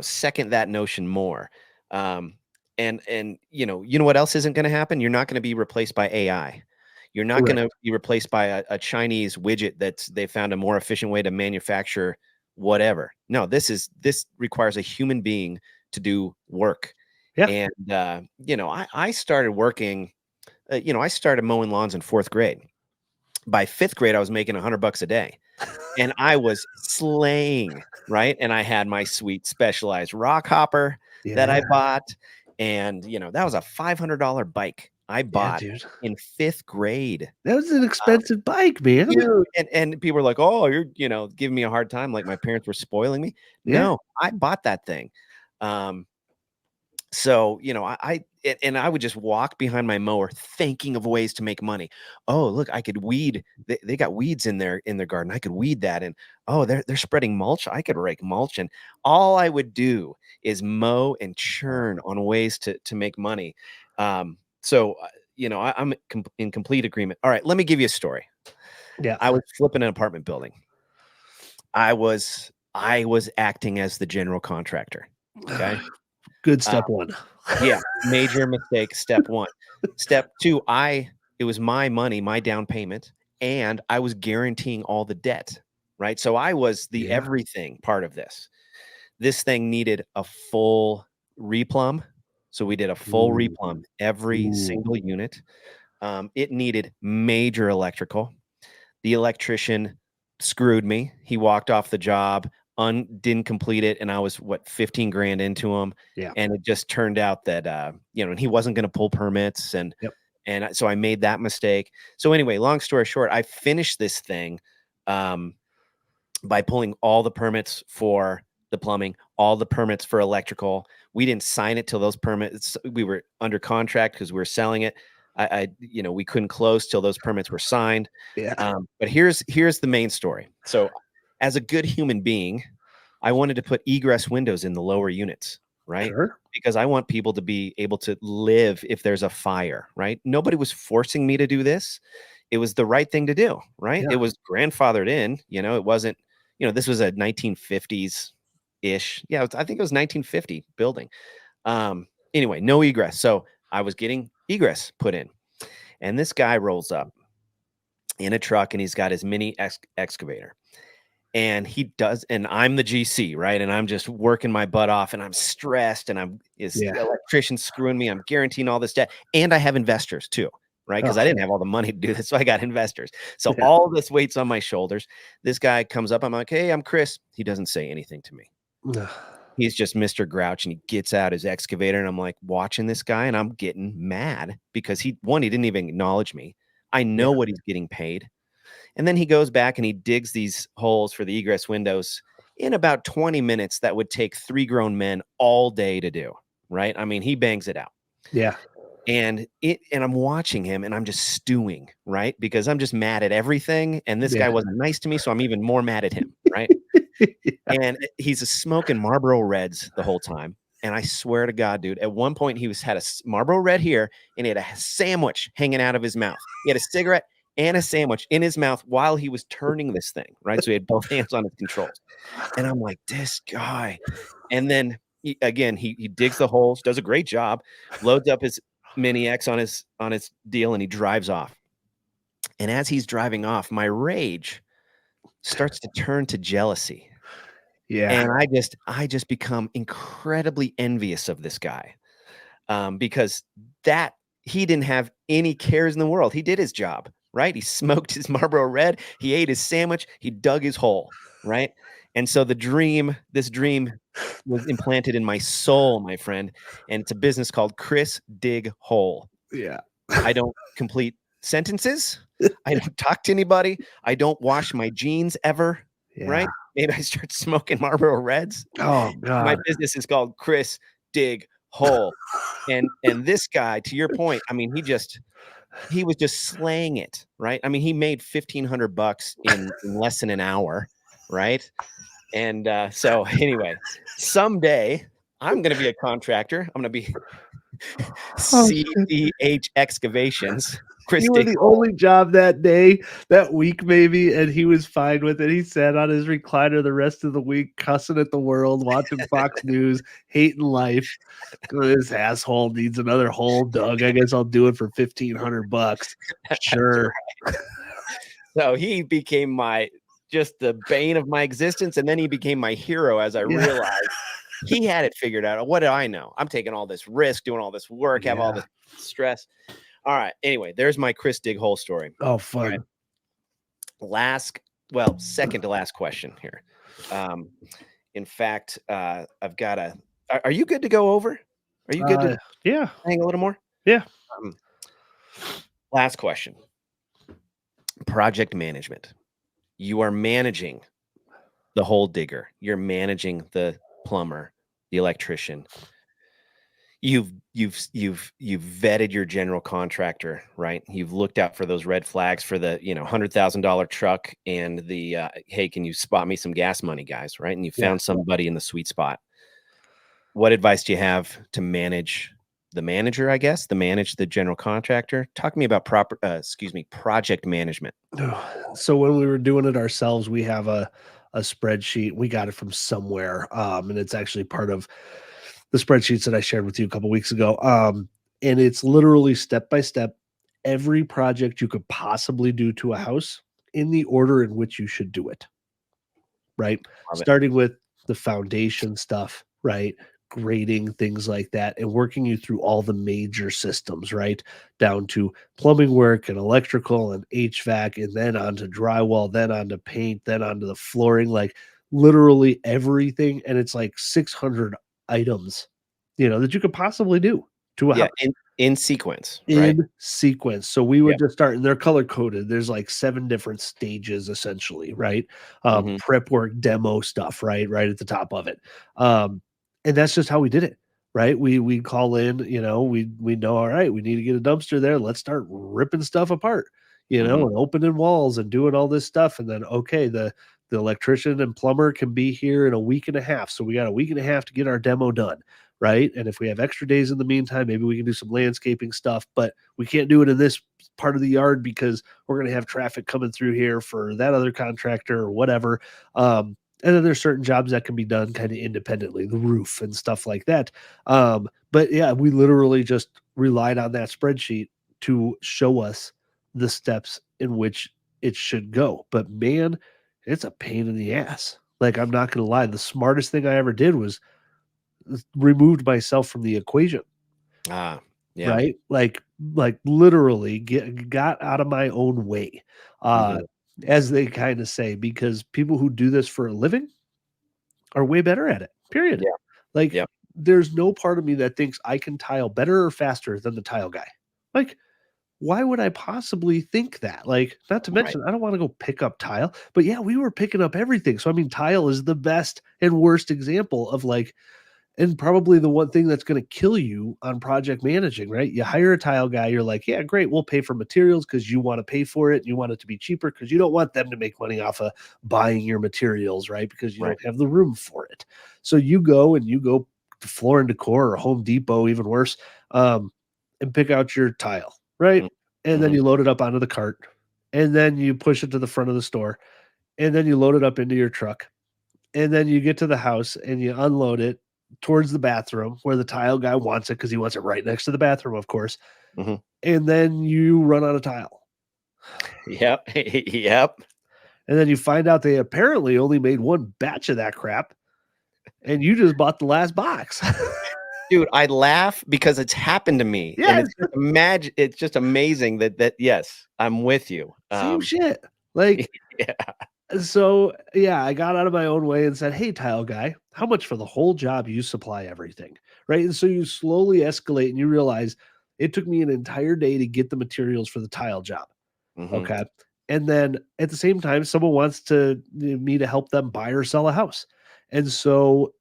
[SPEAKER 1] second that notion more. Um, and you know what else isn't gonna happen? You're not gonna be replaced by AI. You're not gonna
[SPEAKER 2] Correct.
[SPEAKER 1] be replaced by a Chinese widget that's they found a more efficient way to manufacture whatever. No, this requires a human being to do work.
[SPEAKER 2] Yeah.
[SPEAKER 1] And I started working, I started mowing lawns in 4th grade. By 5th grade, I was making $100 a day. And I was slaying, right? And I had my sweet specialized rock hopper that I
[SPEAKER 2] Yeah.
[SPEAKER 1] bought, and, that was a $500 bike I
[SPEAKER 2] Yeah,
[SPEAKER 1] bought
[SPEAKER 2] dude.
[SPEAKER 1] in 5th grade.
[SPEAKER 2] That was an
[SPEAKER 1] Um,
[SPEAKER 2] expensive bike, man.
[SPEAKER 1] Dude, and people were like, "Oh, you're, giving me a hard time, like my parents were spoiling me."
[SPEAKER 2] Yeah.
[SPEAKER 1] No, I bought that thing. Um, so, and I would just walk behind my mower thinking of ways to make money. Oh, look, I could weed. They got weeds in their garden. I could weed that. And oh, they're spreading mulch. I could rake mulch. And all I would do is mow and churn on ways to make money. I'm in complete agreement. All right, let me give you a story.
[SPEAKER 2] Yeah.
[SPEAKER 1] I was flipping an apartment building. I was acting as the general contractor. Okay.
[SPEAKER 2] Good
[SPEAKER 1] Uh,
[SPEAKER 2] step one.
[SPEAKER 1] Yeah, major mistake, step 1. Step 2, it was my money, my down payment, and I was guaranteeing all the debt, right? So I was the
[SPEAKER 2] Yeah.
[SPEAKER 1] everything part of this. This thing needed a full replumb, so we did a full
[SPEAKER 2] Ooh.
[SPEAKER 1] replumb, every
[SPEAKER 2] Ooh.
[SPEAKER 1] single unit. It needed major electrical. The electrician screwed me. He walked off the job, didn't complete it, and I was 15 grand into him,
[SPEAKER 2] Yeah.
[SPEAKER 1] and it just turned out that and he wasn't going to pull permits,
[SPEAKER 2] Yep.
[SPEAKER 1] so I made that mistake. So anyway, long story short, I finished this thing um, by pulling all the permits for the plumbing, all the permits for electrical. We didn't sign it till those permits. We were under contract because we were selling it. We couldn't close till those permits were signed.
[SPEAKER 2] Yeah.
[SPEAKER 1] But here's the main story. So as a good human being, I wanted to put egress windows in the lower units, right?
[SPEAKER 2] Sure.
[SPEAKER 1] Because I want people to be able to live if there's a fire, right? Nobody was forcing me to do this. It was the right thing to do, right?
[SPEAKER 2] Yeah.
[SPEAKER 1] It was grandfathered in, it wasn't, this was a 1950s ish. Yeah, I think it was 1950 building. Anyway, no egress. So I was getting egress put in. And this guy rolls up in a truck and he's got his mini excavator. And he does, and I'm the GC, right? And I'm just working my butt off and I'm stressed and his electrician screwing me. I'm guaranteeing all this debt. And I have investors too, right? Because I didn't have all the money to do this. So I got investors. So all this weight's on my shoulders. This guy comes up. I'm like, hey, I'm Chris. He doesn't say anything to me. He's just Mr. Grouch, and he gets out his excavator, and I'm like watching this guy, and I'm getting mad because he didn't even acknowledge me. I know what he's getting paid. And then he goes back and he digs these holes for the egress windows in about 20 minutes. That would take 3 grown men all day to do, right? I mean, he bangs it out.
[SPEAKER 2] Yeah.
[SPEAKER 1] And I'm watching him and I'm just stewing, right? Because I'm just mad at everything. And this guy wasn't nice to me, so I'm even more mad at him, right? And he's smoking Marlboro Reds the whole time. And I swear to God, dude, at one point he had a Marlboro Red here and he had a sandwich hanging out of his mouth. He had a cigarette and a sandwich in his mouth while he was turning this thing, right? So he had both hands on his controls. And I'm like, this guy. And then he digs the holes, does a great job, loads up his Mini X on his deal, and he drives off. And as he's driving off, my rage starts to turn to jealousy.
[SPEAKER 2] Yeah.
[SPEAKER 1] And I just become incredibly envious of this guy, because he didn't have any cares in the world. He did his job, right? He smoked his Marlboro Red. He ate his sandwich. He dug his hole, right? And so this dream was implanted in my soul, my friend. And it's a business called Chris Dig Hole.
[SPEAKER 2] Yeah.
[SPEAKER 1] I don't complete sentences. I don't talk to anybody. I don't wash my jeans ever, right? Maybe I start smoking Marlboro Reds.
[SPEAKER 2] Oh God.
[SPEAKER 1] My business is called Chris Dig Hole. And this guy, to your point, I mean, he was just slaying it, right? I mean, he made $1,500 in less than an hour, right? And so anyway, someday I'm going to be a contractor. I'm going to be CDH Excavations. Chris
[SPEAKER 2] You were the only job that day, that week maybe, and he was fine with it. He sat on his recliner the rest of the week, cussing at the world, watching Fox News, hating life. This asshole needs another hole dug. I guess I'll do it for $1,500. Sure.
[SPEAKER 1] Right. So he became just the bane of my existence, and then he became my hero as I realized he had it figured out. What do I know? I'm taking all this risk, doing all this work, have all this stress. All right. Anyway, there's my Chris Dig Hole story.
[SPEAKER 2] Oh, fun.
[SPEAKER 1] Right. Second to last question here. In fact, I've got are you good to go over? Are you good to hang a little more?
[SPEAKER 2] Yeah.
[SPEAKER 1] Last question. Project management. You are managing the hole digger. You're managing the plumber, the electrician. You've vetted your general contractor, right? You've looked out for those red flags for the $100,000 truck and the hey, can you spot me some gas money, guys, right? And you found somebody in the sweet spot. What advice do you have to manage the manager? I guess to manage the general contractor. Talk to me about project management.
[SPEAKER 2] So when we were doing it ourselves, we have a spreadsheet. We got it from somewhere, and it's actually part of the spreadsheets that I shared with you a couple weeks ago. And it's literally step by step, every project you could possibly do to a house in the order in which you should do it. Right. Starting with the foundation stuff, right? Grading, things like that, and working you through all the major systems, right? Down to plumbing work and electrical and HVAC, and then onto drywall, then onto paint, then onto the flooring, like literally everything. And it's like 600 items, that you could possibly do to a house.
[SPEAKER 1] In sequence, right?
[SPEAKER 2] In sequence. So we would just start, and they're color coded. There's like 7 different stages essentially, right? Prep work, demo stuff, right at the top of it. And that's just how we did it, right? We call in, we know, all right, we need to get a dumpster there. Let's start ripping stuff apart, and opening walls and doing all this stuff. And then, okay, the The electrician and plumber can be here in a week and a half. So we got a week and a half to get our demo done. Right. And if we have extra days in the meantime, maybe we can do some landscaping stuff, but we can't do it in this part of the yard because we're going to have traffic coming through here for that other contractor or whatever. And then there's certain jobs that can be done kind of independently, the roof and stuff like that. But yeah, we literally just relied on that spreadsheet to show us the steps in which it should go. But man, it's a pain in the ass. Like, I'm not going to lie. The smartest thing I ever did was removed myself from the equation.
[SPEAKER 1] Yeah.
[SPEAKER 2] Right. Like literally got out of my own way.
[SPEAKER 1] Mhm.
[SPEAKER 2] As they kind of say, because people who do this for a living are way better at it. Period.
[SPEAKER 1] Yeah.
[SPEAKER 2] Like,
[SPEAKER 1] Yeah.
[SPEAKER 2] there's no part of me that thinks I can tile better or faster than the tile guy. Like, why would I possibly think that? Like, not to
[SPEAKER 1] Right.
[SPEAKER 2] mention, I don't want to go pick up tile, but yeah, we were picking up everything. So, I mean, tile is the best and worst example of like, and probably the one thing that's going to kill you on project managing, right? You hire a tile guy, you're like, yeah, great, we'll pay for materials because you want to pay for it and you want it to be cheaper because you don't want them to make money off of buying your materials, right? Because you
[SPEAKER 1] Right.
[SPEAKER 2] don't have the room for it. So you go to Floor and Decor or Home Depot, even worse, and pick out your tile, right? And then
[SPEAKER 1] Mhm.
[SPEAKER 2] you load it up onto the cart, and then you push it to the front of the store, and then you load it up into your truck, and then you get to the house and you unload it towards the bathroom where the tile guy wants it because he wants it right next to the bathroom, of course.
[SPEAKER 1] Mhm.
[SPEAKER 2] And then you run out of tile.
[SPEAKER 1] Yep. Yep.
[SPEAKER 2] And then you find out they apparently only made one batch of that crap and you just bought the last box.
[SPEAKER 1] Dude, I laugh because it's happened to me, and
[SPEAKER 2] Yes,
[SPEAKER 1] it's just amazing that yes, I'm with you.
[SPEAKER 2] same shit. Like,
[SPEAKER 1] Yeah.
[SPEAKER 2] so yeah, I got out of my own way and said, "Hey, tile guy, how much for the whole job? You supply everything, right?" And so you slowly escalate, and you realize it took me an entire day to get the materials for the tile job.
[SPEAKER 1] Mhm.
[SPEAKER 2] Okay, and then at the same time, someone wants me to help them buy or sell a house, and so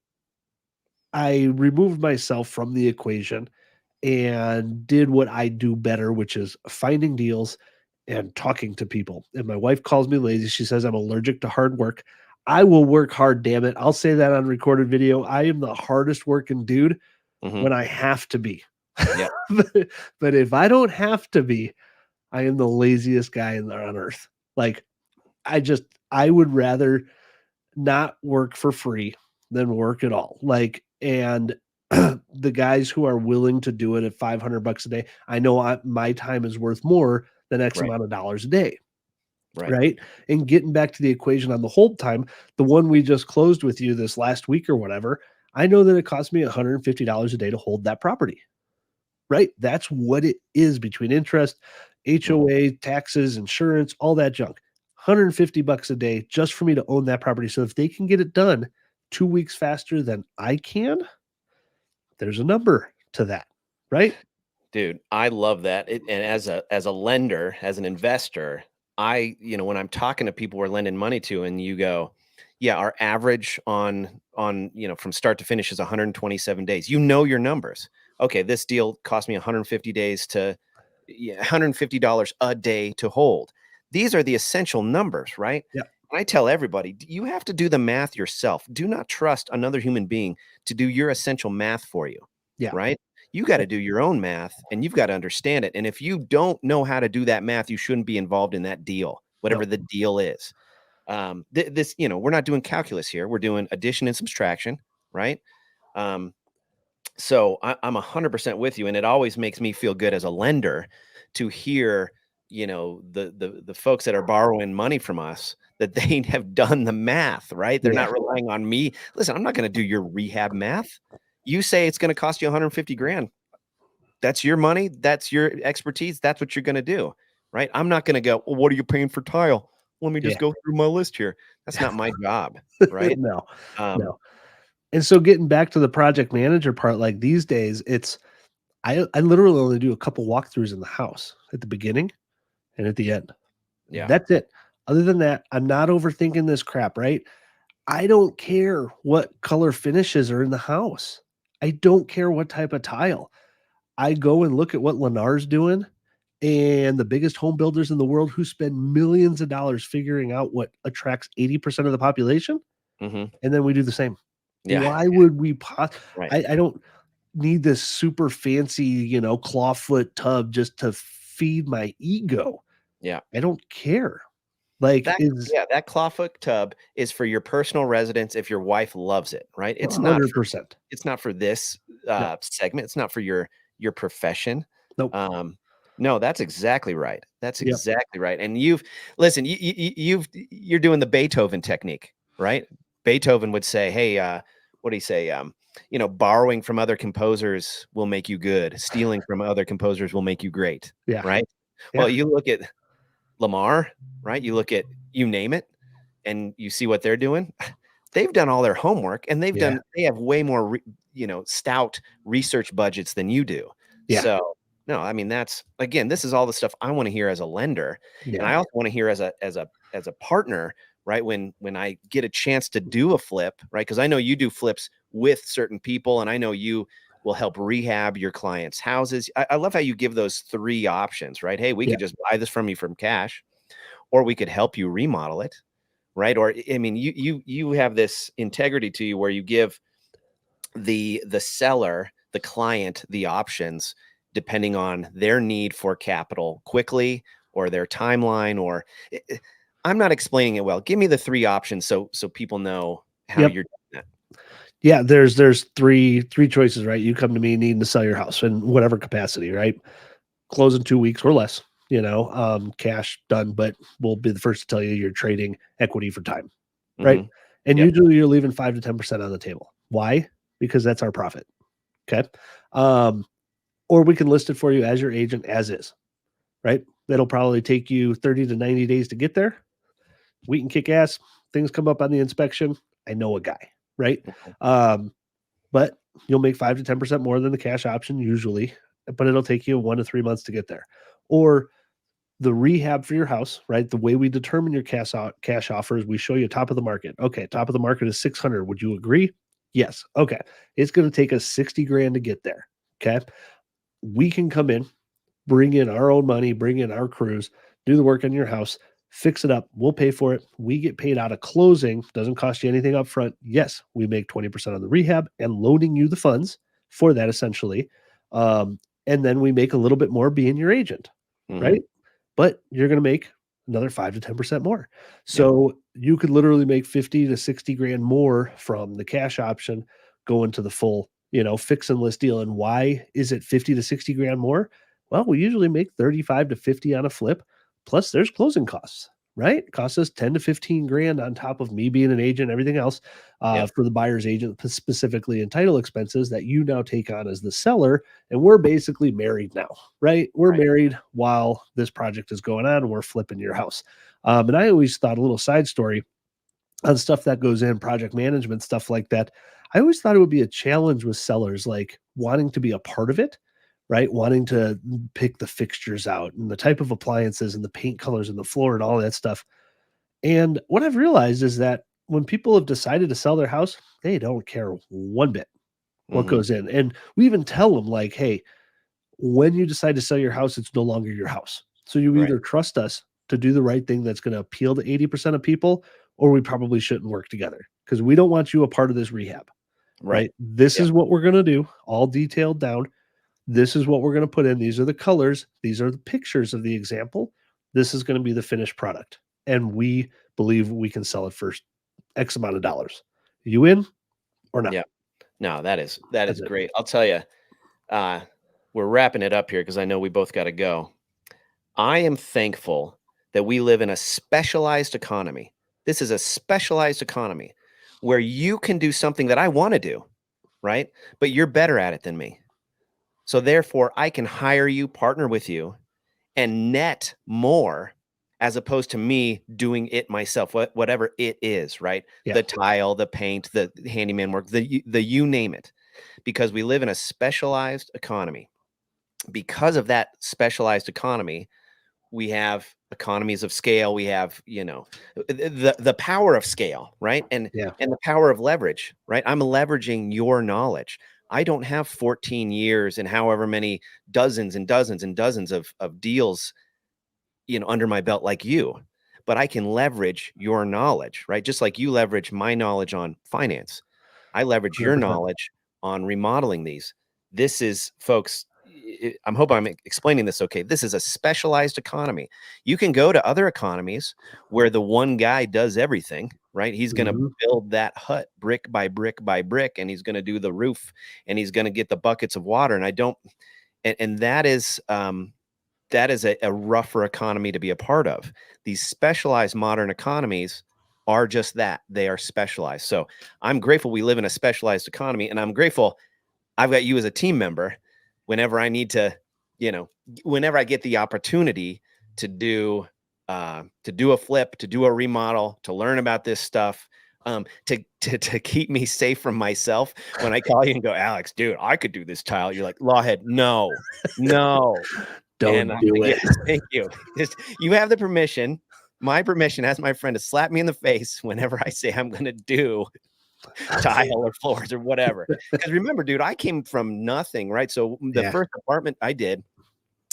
[SPEAKER 2] I removed myself from the equation and did what I do better, which is finding deals and talking to people. And my wife calls me lazy. She says I'm allergic to hard work. I will work hard, damn it. I'll say that on recorded video. I am the hardest working dude
[SPEAKER 1] Mhm.
[SPEAKER 2] when I have to be.
[SPEAKER 1] Yep.
[SPEAKER 2] but, but if I don't have to be, I am the laziest guy on earth. Like, I would rather not work for free than work at all. Like, and the guys who are willing to do it at 500 bucks a day, I know my time is worth more than X
[SPEAKER 1] Right.
[SPEAKER 2] amount of dollars a day.
[SPEAKER 1] Right.
[SPEAKER 2] Right. And getting back to the equation on the hold time, the one we just closed with you this last week or whatever, I know that it cost me $150 a day to hold that property. Right. That's what it is between interest,
[SPEAKER 1] Mhm.
[SPEAKER 2] HOA, taxes, insurance, all that junk. 150 bucks a day just for me to own that property. So if they can get it done 2 weeks faster than I can, there's a number to that. Right.
[SPEAKER 1] Dude, I love that. And as a lender, as an investor, when I'm talking to people we're lending money to, and you go, yeah, our average on from start to finish is 127 days. You know your numbers. Okay, this deal cost me 150 days to yeah, $150 a day to hold. These are the essential numbers, right?
[SPEAKER 2] Yeah.
[SPEAKER 1] And I tell everybody, you have to do the math yourself. Do not trust another human being to do your essential math for you,
[SPEAKER 2] Yeah.
[SPEAKER 1] right? You got to do your own math and you've got to understand it. And if you don't know how to do that math, you shouldn't be involved in that deal,
[SPEAKER 2] No.
[SPEAKER 1] whatever the deal is. We're not doing calculus here. We're doing addition and subtraction, right? Um, so I'm 100% with you, and it always makes me feel good as a lender to hear, the folks that are borrowing money from us that they have done the math, right? They're
[SPEAKER 2] Yeah.
[SPEAKER 1] not relying on me. Listen, I'm not going to do your rehab math. You say it's going to cost you 150 grand. That's your money. That's your expertise. That's what you're going to do, right? I'm not going to go, well, what are you paying for tile? Let me just
[SPEAKER 2] Yeah.
[SPEAKER 1] go through my list here. That's not my job, right?
[SPEAKER 2] No.
[SPEAKER 1] Um,
[SPEAKER 2] No. And so getting back to the project manager part, like these days, I literally only do a couple walkthroughs in the house at the beginning and at the end.
[SPEAKER 1] yeah,
[SPEAKER 2] That's it. Other than that, I'm not overthinking this crap, right? I don't care what color finishes are in the house. I don't care what type of tile. I go and look at what Lennar's doing and the biggest home builders in the world who spend millions of dollars figuring out what attracts 80% of the population.
[SPEAKER 1] Mhm.
[SPEAKER 2] And then we do the same.
[SPEAKER 1] Yeah.
[SPEAKER 2] Why would we?
[SPEAKER 1] Right.
[SPEAKER 2] I don't need this super fancy, clawfoot tub just to feed my ego.
[SPEAKER 1] Yeah.
[SPEAKER 2] I don't care. Like,
[SPEAKER 1] That that clawfoot tub is for your personal residence if your wife loves it, right?
[SPEAKER 2] $100%.
[SPEAKER 1] It's not for this,
[SPEAKER 2] No,
[SPEAKER 1] segment. It's not for your profession.
[SPEAKER 2] nope.
[SPEAKER 1] Um, no, that's exactly right. That's
[SPEAKER 2] Yep.
[SPEAKER 1] exactly right. And you've listen, you're doing the Beethoven technique, right? Beethoven would say, "Hey, what do you say? Borrowing from other composers will make you good. Stealing from other composers will make you great."
[SPEAKER 2] Yeah.
[SPEAKER 1] Right? Well,
[SPEAKER 2] Yeah.
[SPEAKER 1] you look at Lamar, right? You look at you name it, and you see what they're doing. They've done all their homework, and
[SPEAKER 2] Yeah.
[SPEAKER 1] they have way more, stout research budgets than you do.
[SPEAKER 2] Yeah.
[SPEAKER 1] So, no, I mean, that's again, this is all the stuff I want to hear as a lender, and
[SPEAKER 2] Yeah.
[SPEAKER 1] I also want to hear as a partner, right? When I get a chance to do a flip, right? Because I know you do flips with certain people, and I know you will help rehab your clients' houses. I love how you give those three options, right? Hey, we
[SPEAKER 2] Yeah.
[SPEAKER 1] could just buy this from you from cash, or we could help you remodel it, right? Or I mean, you have this integrity to you where you give the seller, the client, the options depending on their need for capital quickly or their timeline. Or I'm not explaining it well. Give me the three options so people know how
[SPEAKER 2] Yep.
[SPEAKER 1] you're doing that.
[SPEAKER 2] Yeah. There's three choices, right? You come to me needing to sell your house in whatever capacity, right? Close in 2 weeks or less, cash done, but we'll be the first to tell you you're trading equity for time, right?
[SPEAKER 1] Mhm.
[SPEAKER 2] And
[SPEAKER 1] Yep.
[SPEAKER 2] usually you're leaving 5 to 10% on the table. Why? Because that's our profit. Okay. Um, or we can list it for you as your agent as is, right? That'll probably take you 30 to 90 days to get there. We can kick ass. Things come up on the inspection. I know a guy, right?
[SPEAKER 1] Mhm.
[SPEAKER 2] Um, but you'll make 5 to 10% more than the cash option usually, but it'll take you 1 to 3 months to get there. Or the rehab for your house, right? The way we determine your cash offers, we show you top of the market. Okay, top of the market is 600. Would you agree? Yes. Okay. It's going to take us 60 grand to get there. Okay. We can come in, bring in our own money, bring in our crews, do the work on your house, fix it up. We'll pay for it. We get paid out of closing. Doesn't cost you anything up front. Yes, we make 20% on the rehab and loaning you the funds for that essentially. And then we make a little bit more being your agent,
[SPEAKER 1] Mhm.
[SPEAKER 2] right? But you're going to make another 5 to 10% more.
[SPEAKER 1] Yep.
[SPEAKER 2] So you could literally make 50 to 60 grand more from the cash option going to the full, fix and list deal. And why is it 50 to 60 grand more? Well, we usually make 35 to 50 on a flip. Plus there's closing costs, right? It costs us 10 to 15 grand on top of me being an agent, everything else
[SPEAKER 1] Yep.
[SPEAKER 2] for the buyer's agent, specifically in title expenses that you now take on as the seller. And we're basically married now, right? We're
[SPEAKER 1] Right.
[SPEAKER 2] married while this project is going on and we're flipping your house. And I always thought a little side story on stuff that goes in project management, stuff like that. I always thought it would be a challenge with sellers, like wanting to be a part of it, right? Wanting to pick the fixtures out and the type of appliances and the paint colors and the floor and all that stuff. And what I've realized is that when people have decided to sell their house, they don't care one bit what
[SPEAKER 1] Mhm.
[SPEAKER 2] goes in. And we even tell them, like, hey, when you decide to sell your house, it's no longer your house. So you
[SPEAKER 1] Right.
[SPEAKER 2] either trust us to do the right thing that's going to appeal to 80% of people, or we probably shouldn't work together because we don't want you a part of this rehab,
[SPEAKER 1] Right.
[SPEAKER 2] right? This
[SPEAKER 1] Yep.
[SPEAKER 2] is what we're going to do, all detailed down. This is what we're going to put in. These are the colors. These are the pictures of the example. This is going to be the finished product. And we believe we can sell it for X amount of dollars. You in or not?
[SPEAKER 1] Yeah. No, that is
[SPEAKER 2] That's it.
[SPEAKER 1] great. I'll tell you, uh, we're wrapping it up here because I know we both got to go. I am thankful that we live in a specialized economy. This is a specialized economy where you can do something that I want to do, right? But you're better at it than me. So therefore, I can hire you, partner with you, and net more as opposed to me doing it myself, whatever it is, right?
[SPEAKER 2] Yeah.
[SPEAKER 1] The tile, the paint, the handyman work, the you name it, because we live in a specialized economy. Because of that specialized economy, we have economies of scale. We have, the power of scale, right? And
[SPEAKER 2] Yeah.
[SPEAKER 1] and the power of leverage, right? I'm leveraging your knowledge. I don't have 14 years and however many dozens and dozens and dozens of deals, under my belt like you, but I can leverage your knowledge, right? Just like you leverage my knowledge on finance. I leverage your
[SPEAKER 2] 100%.
[SPEAKER 1] knowledge on remodeling these. This is, folks, I'm hoping I'm explaining this okay. This is a specialized economy. You can go to other economies where the one guy does everything, right? He's going to
[SPEAKER 2] Mhm.
[SPEAKER 1] build that hut brick by brick by brick, and he's going to do the roof, and he's going to get the buckets of water. And I don't, and that is a rougher economy to be a part of. These specialized modern economies are just that. They are specialized. So I'm grateful we live in a specialized economy, and I'm grateful I've got you as a team member whenever I need to, whenever I get the opportunity to do a flip, to do a remodel, to learn about this stuff, to keep me safe from myself. When I call you and go, Alex, dude, I could do this tile. You're like, Lawhead, no, no. And
[SPEAKER 2] Don't
[SPEAKER 1] I'm
[SPEAKER 2] do
[SPEAKER 1] like,
[SPEAKER 2] it.
[SPEAKER 1] yes, thank you. You have the permission, my permission as my friend, to slap me in the face whenever I say I'm going to do tile or floors or whatever. Because remember, dude, I came from nothing, right? So the
[SPEAKER 2] Yeah.
[SPEAKER 1] first apartment I did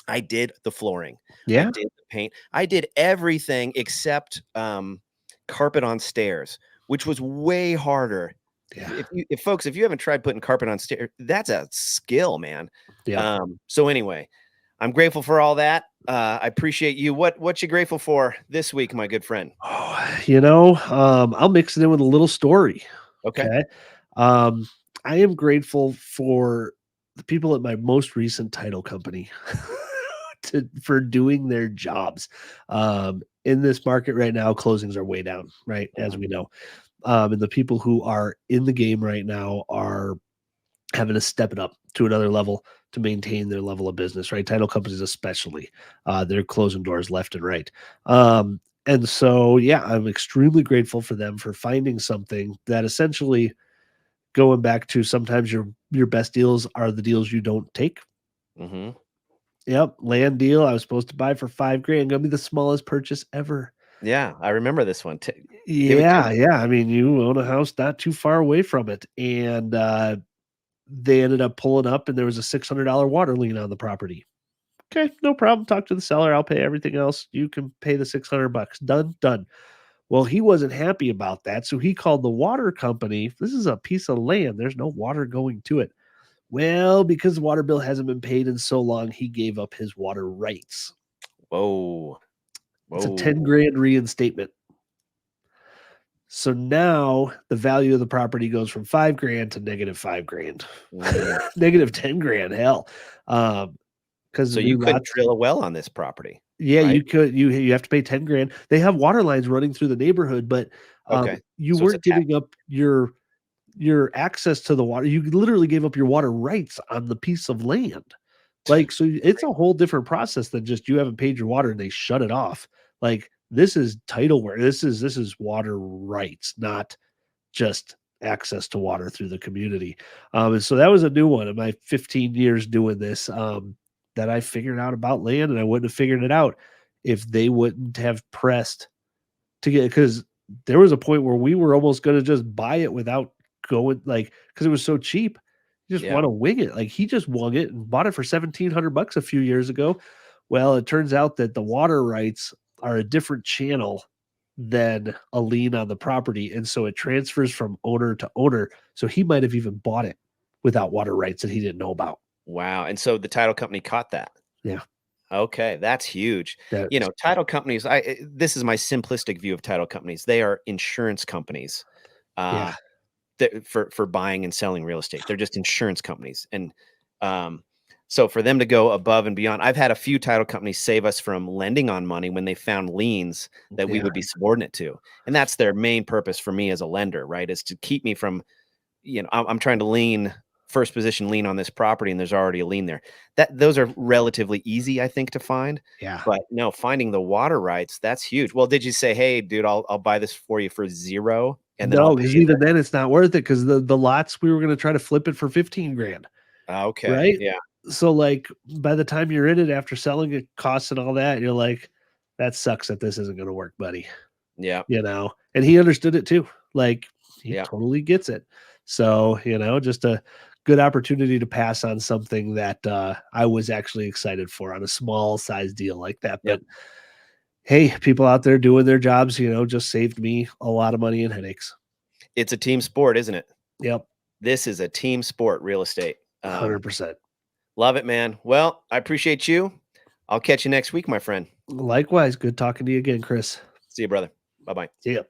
[SPEAKER 1] the flooring, I
[SPEAKER 2] Yeah.
[SPEAKER 1] did the paint, I did everything except carpet on stairs, which was way harder.
[SPEAKER 2] Yeah.
[SPEAKER 1] If folks, if you haven't tried putting carpet on stairs, that's a skill, man.
[SPEAKER 2] Yep.
[SPEAKER 1] So anyway, I'm grateful for all that. I appreciate you. What you grateful for this week, my good friend?
[SPEAKER 2] I'll mix it in with a little story.
[SPEAKER 1] Okay.
[SPEAKER 2] Okay. Um, I am grateful for the people at my most recent title company for doing their jobs. In this market right now, closings are way down, right? As we know. And the people who are in the game right now are having to step it up to another level to maintain their level of business, right? Title companies, especially, they're closing doors left and right. And so, yeah, I'm extremely grateful for them for finding something that essentially, going back to, sometimes your best deals are the deals you don't take.
[SPEAKER 1] Mm-hmm.
[SPEAKER 2] Yep, land deal I was supposed to buy for 5 grand, gonna be the smallest purchase ever.
[SPEAKER 1] Yeah, I remember this one. Give it to
[SPEAKER 2] Yeah,
[SPEAKER 1] me.
[SPEAKER 2] yeah. I mean, you own a house not too far away from it, and they ended up pulling up, and there was a $600 water lien on the property. Okay, no problem. Talk to the seller. I'll pay everything else. You can pay the $600. Done, done. Well, he wasn't happy about that, so he called the water company. This is a piece of land. There's no water going to it. Well, because the water bill hasn't been paid in so long, he gave up his water rights.
[SPEAKER 1] Whoa.
[SPEAKER 2] It's a 10
[SPEAKER 1] Whoa.
[SPEAKER 2] grand reinstatement. So now the value of the property goes from 5 grand to negative 5 grand,
[SPEAKER 1] Mm.
[SPEAKER 2] negative 10 grand. Hell, because
[SPEAKER 1] So
[SPEAKER 2] the
[SPEAKER 1] you
[SPEAKER 2] new
[SPEAKER 1] couldn't
[SPEAKER 2] lots.
[SPEAKER 1] drill a well on this property,
[SPEAKER 2] Yeah,
[SPEAKER 1] right?
[SPEAKER 2] you could. You have to pay 10 grand. They have water lines running through the neighborhood, but
[SPEAKER 1] Okay.
[SPEAKER 2] you
[SPEAKER 1] So it's a
[SPEAKER 2] weren't
[SPEAKER 1] tap.
[SPEAKER 2] giving up your access to the water. You literally gave up your water rights on the piece of land. Like, so it's a whole different process than just you haven't paid your water and they shut it off. Like, this is title where this is water rights, not just access to water through the community. And so that was a new one in my 15 years doing this, that I figured out about land, and I wouldn't have figured it out if they wouldn't have pressed to get, because there was a point where we were almost going to just buy it without going, like, because it was so cheap. You just
[SPEAKER 1] Yeah.
[SPEAKER 2] want to wing it. Like, he just wung it and bought it for $1,700 a few years ago. Well, it turns out that the water rights are a different channel than a lien on the property. And so it transfers from owner to owner. So he might have even bought it without water rights that he didn't know about.
[SPEAKER 1] Wow. And so the title company caught that.
[SPEAKER 2] Yeah.
[SPEAKER 1] Okay, that's huge.
[SPEAKER 2] That's
[SPEAKER 1] Title companies, this is my simplistic view of title companies. They are insurance companies.
[SPEAKER 2] yeah.
[SPEAKER 1] Uh for buying and selling real estate. They're just insurance companies. And um, so for them to go above and beyond, I've had a few title companies save us from lending on money when they found liens that we
[SPEAKER 2] Yeah.
[SPEAKER 1] would be subordinate to. And that's their main purpose for me as a lender, right? Is to keep me from, I'm trying to lean first position lien on this property and there's already a lien there. Those are relatively easy, I think, to find.
[SPEAKER 2] Yeah.
[SPEAKER 1] But no, finding the water rights, that's huge. Well, did you say, hey, dude, I'll buy this for you for zero and then I'll
[SPEAKER 2] No,
[SPEAKER 1] pay
[SPEAKER 2] because
[SPEAKER 1] you
[SPEAKER 2] even then it's not worth it, because the lots we were going to try to flip it for 15 grand.
[SPEAKER 1] Okay.
[SPEAKER 2] Right.
[SPEAKER 1] Yeah.
[SPEAKER 2] So, like, by the time you're in it after selling it, costs and all that, you're like, that sucks that this isn't going to work, buddy.
[SPEAKER 1] Yeah.
[SPEAKER 2] And he understood it too. Like, he
[SPEAKER 1] Yeah.
[SPEAKER 2] totally gets it. So, just a good opportunity to pass on something that I was actually excited for on a small size deal like that.
[SPEAKER 1] Yep.
[SPEAKER 2] But hey, people out there doing their jobs, just saved me a lot of money and headaches.
[SPEAKER 1] It's a team sport, isn't it?
[SPEAKER 2] Yep.
[SPEAKER 1] This is a team sport, real estate.
[SPEAKER 2] 100%.
[SPEAKER 1] Love it, man. Well, I appreciate you. I'll catch you next week, my friend.
[SPEAKER 2] Likewise. Good talking to you again, Chris.
[SPEAKER 1] See you, brother. Bye-bye.
[SPEAKER 2] See ya.